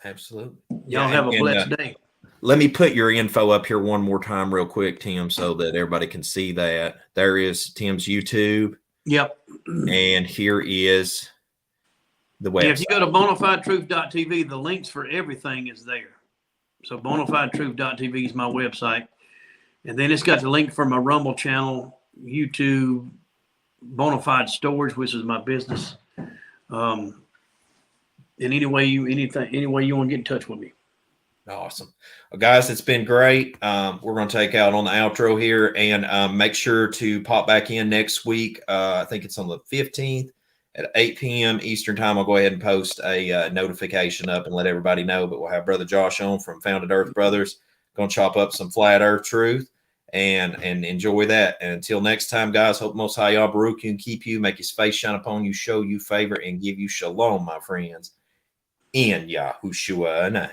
Absolutely. Y'all have a blessed day. Let me put your info up here one more time real quick, Tim, so that everybody can see that. There is Tim's YouTube. Yep. And here is the website. Yeah, if you go to bonafidetruth.tv, the links for everything is there. So bonafidetruth.tv is my website. And then it's got the link for my Rumble channel, YouTube, Bonafide Storage, which is my business. And any way you want to get in touch with me. Awesome. Well, guys, it's been great. We're going to take out on the outro here, and make sure to pop back in next week. I think it's on the 15th at 8 p.m. Eastern time. I'll go ahead and post a notification up and let everybody know, but we'll have Brother Josh on from Founded Earth Brothers. Going to chop up some flat earth truth and enjoy that. And until next time, guys, hope Most High Yah Baruch you and keep you, make his face shine upon you, show you favor, and give you shalom, my friends. In Yahushua's name.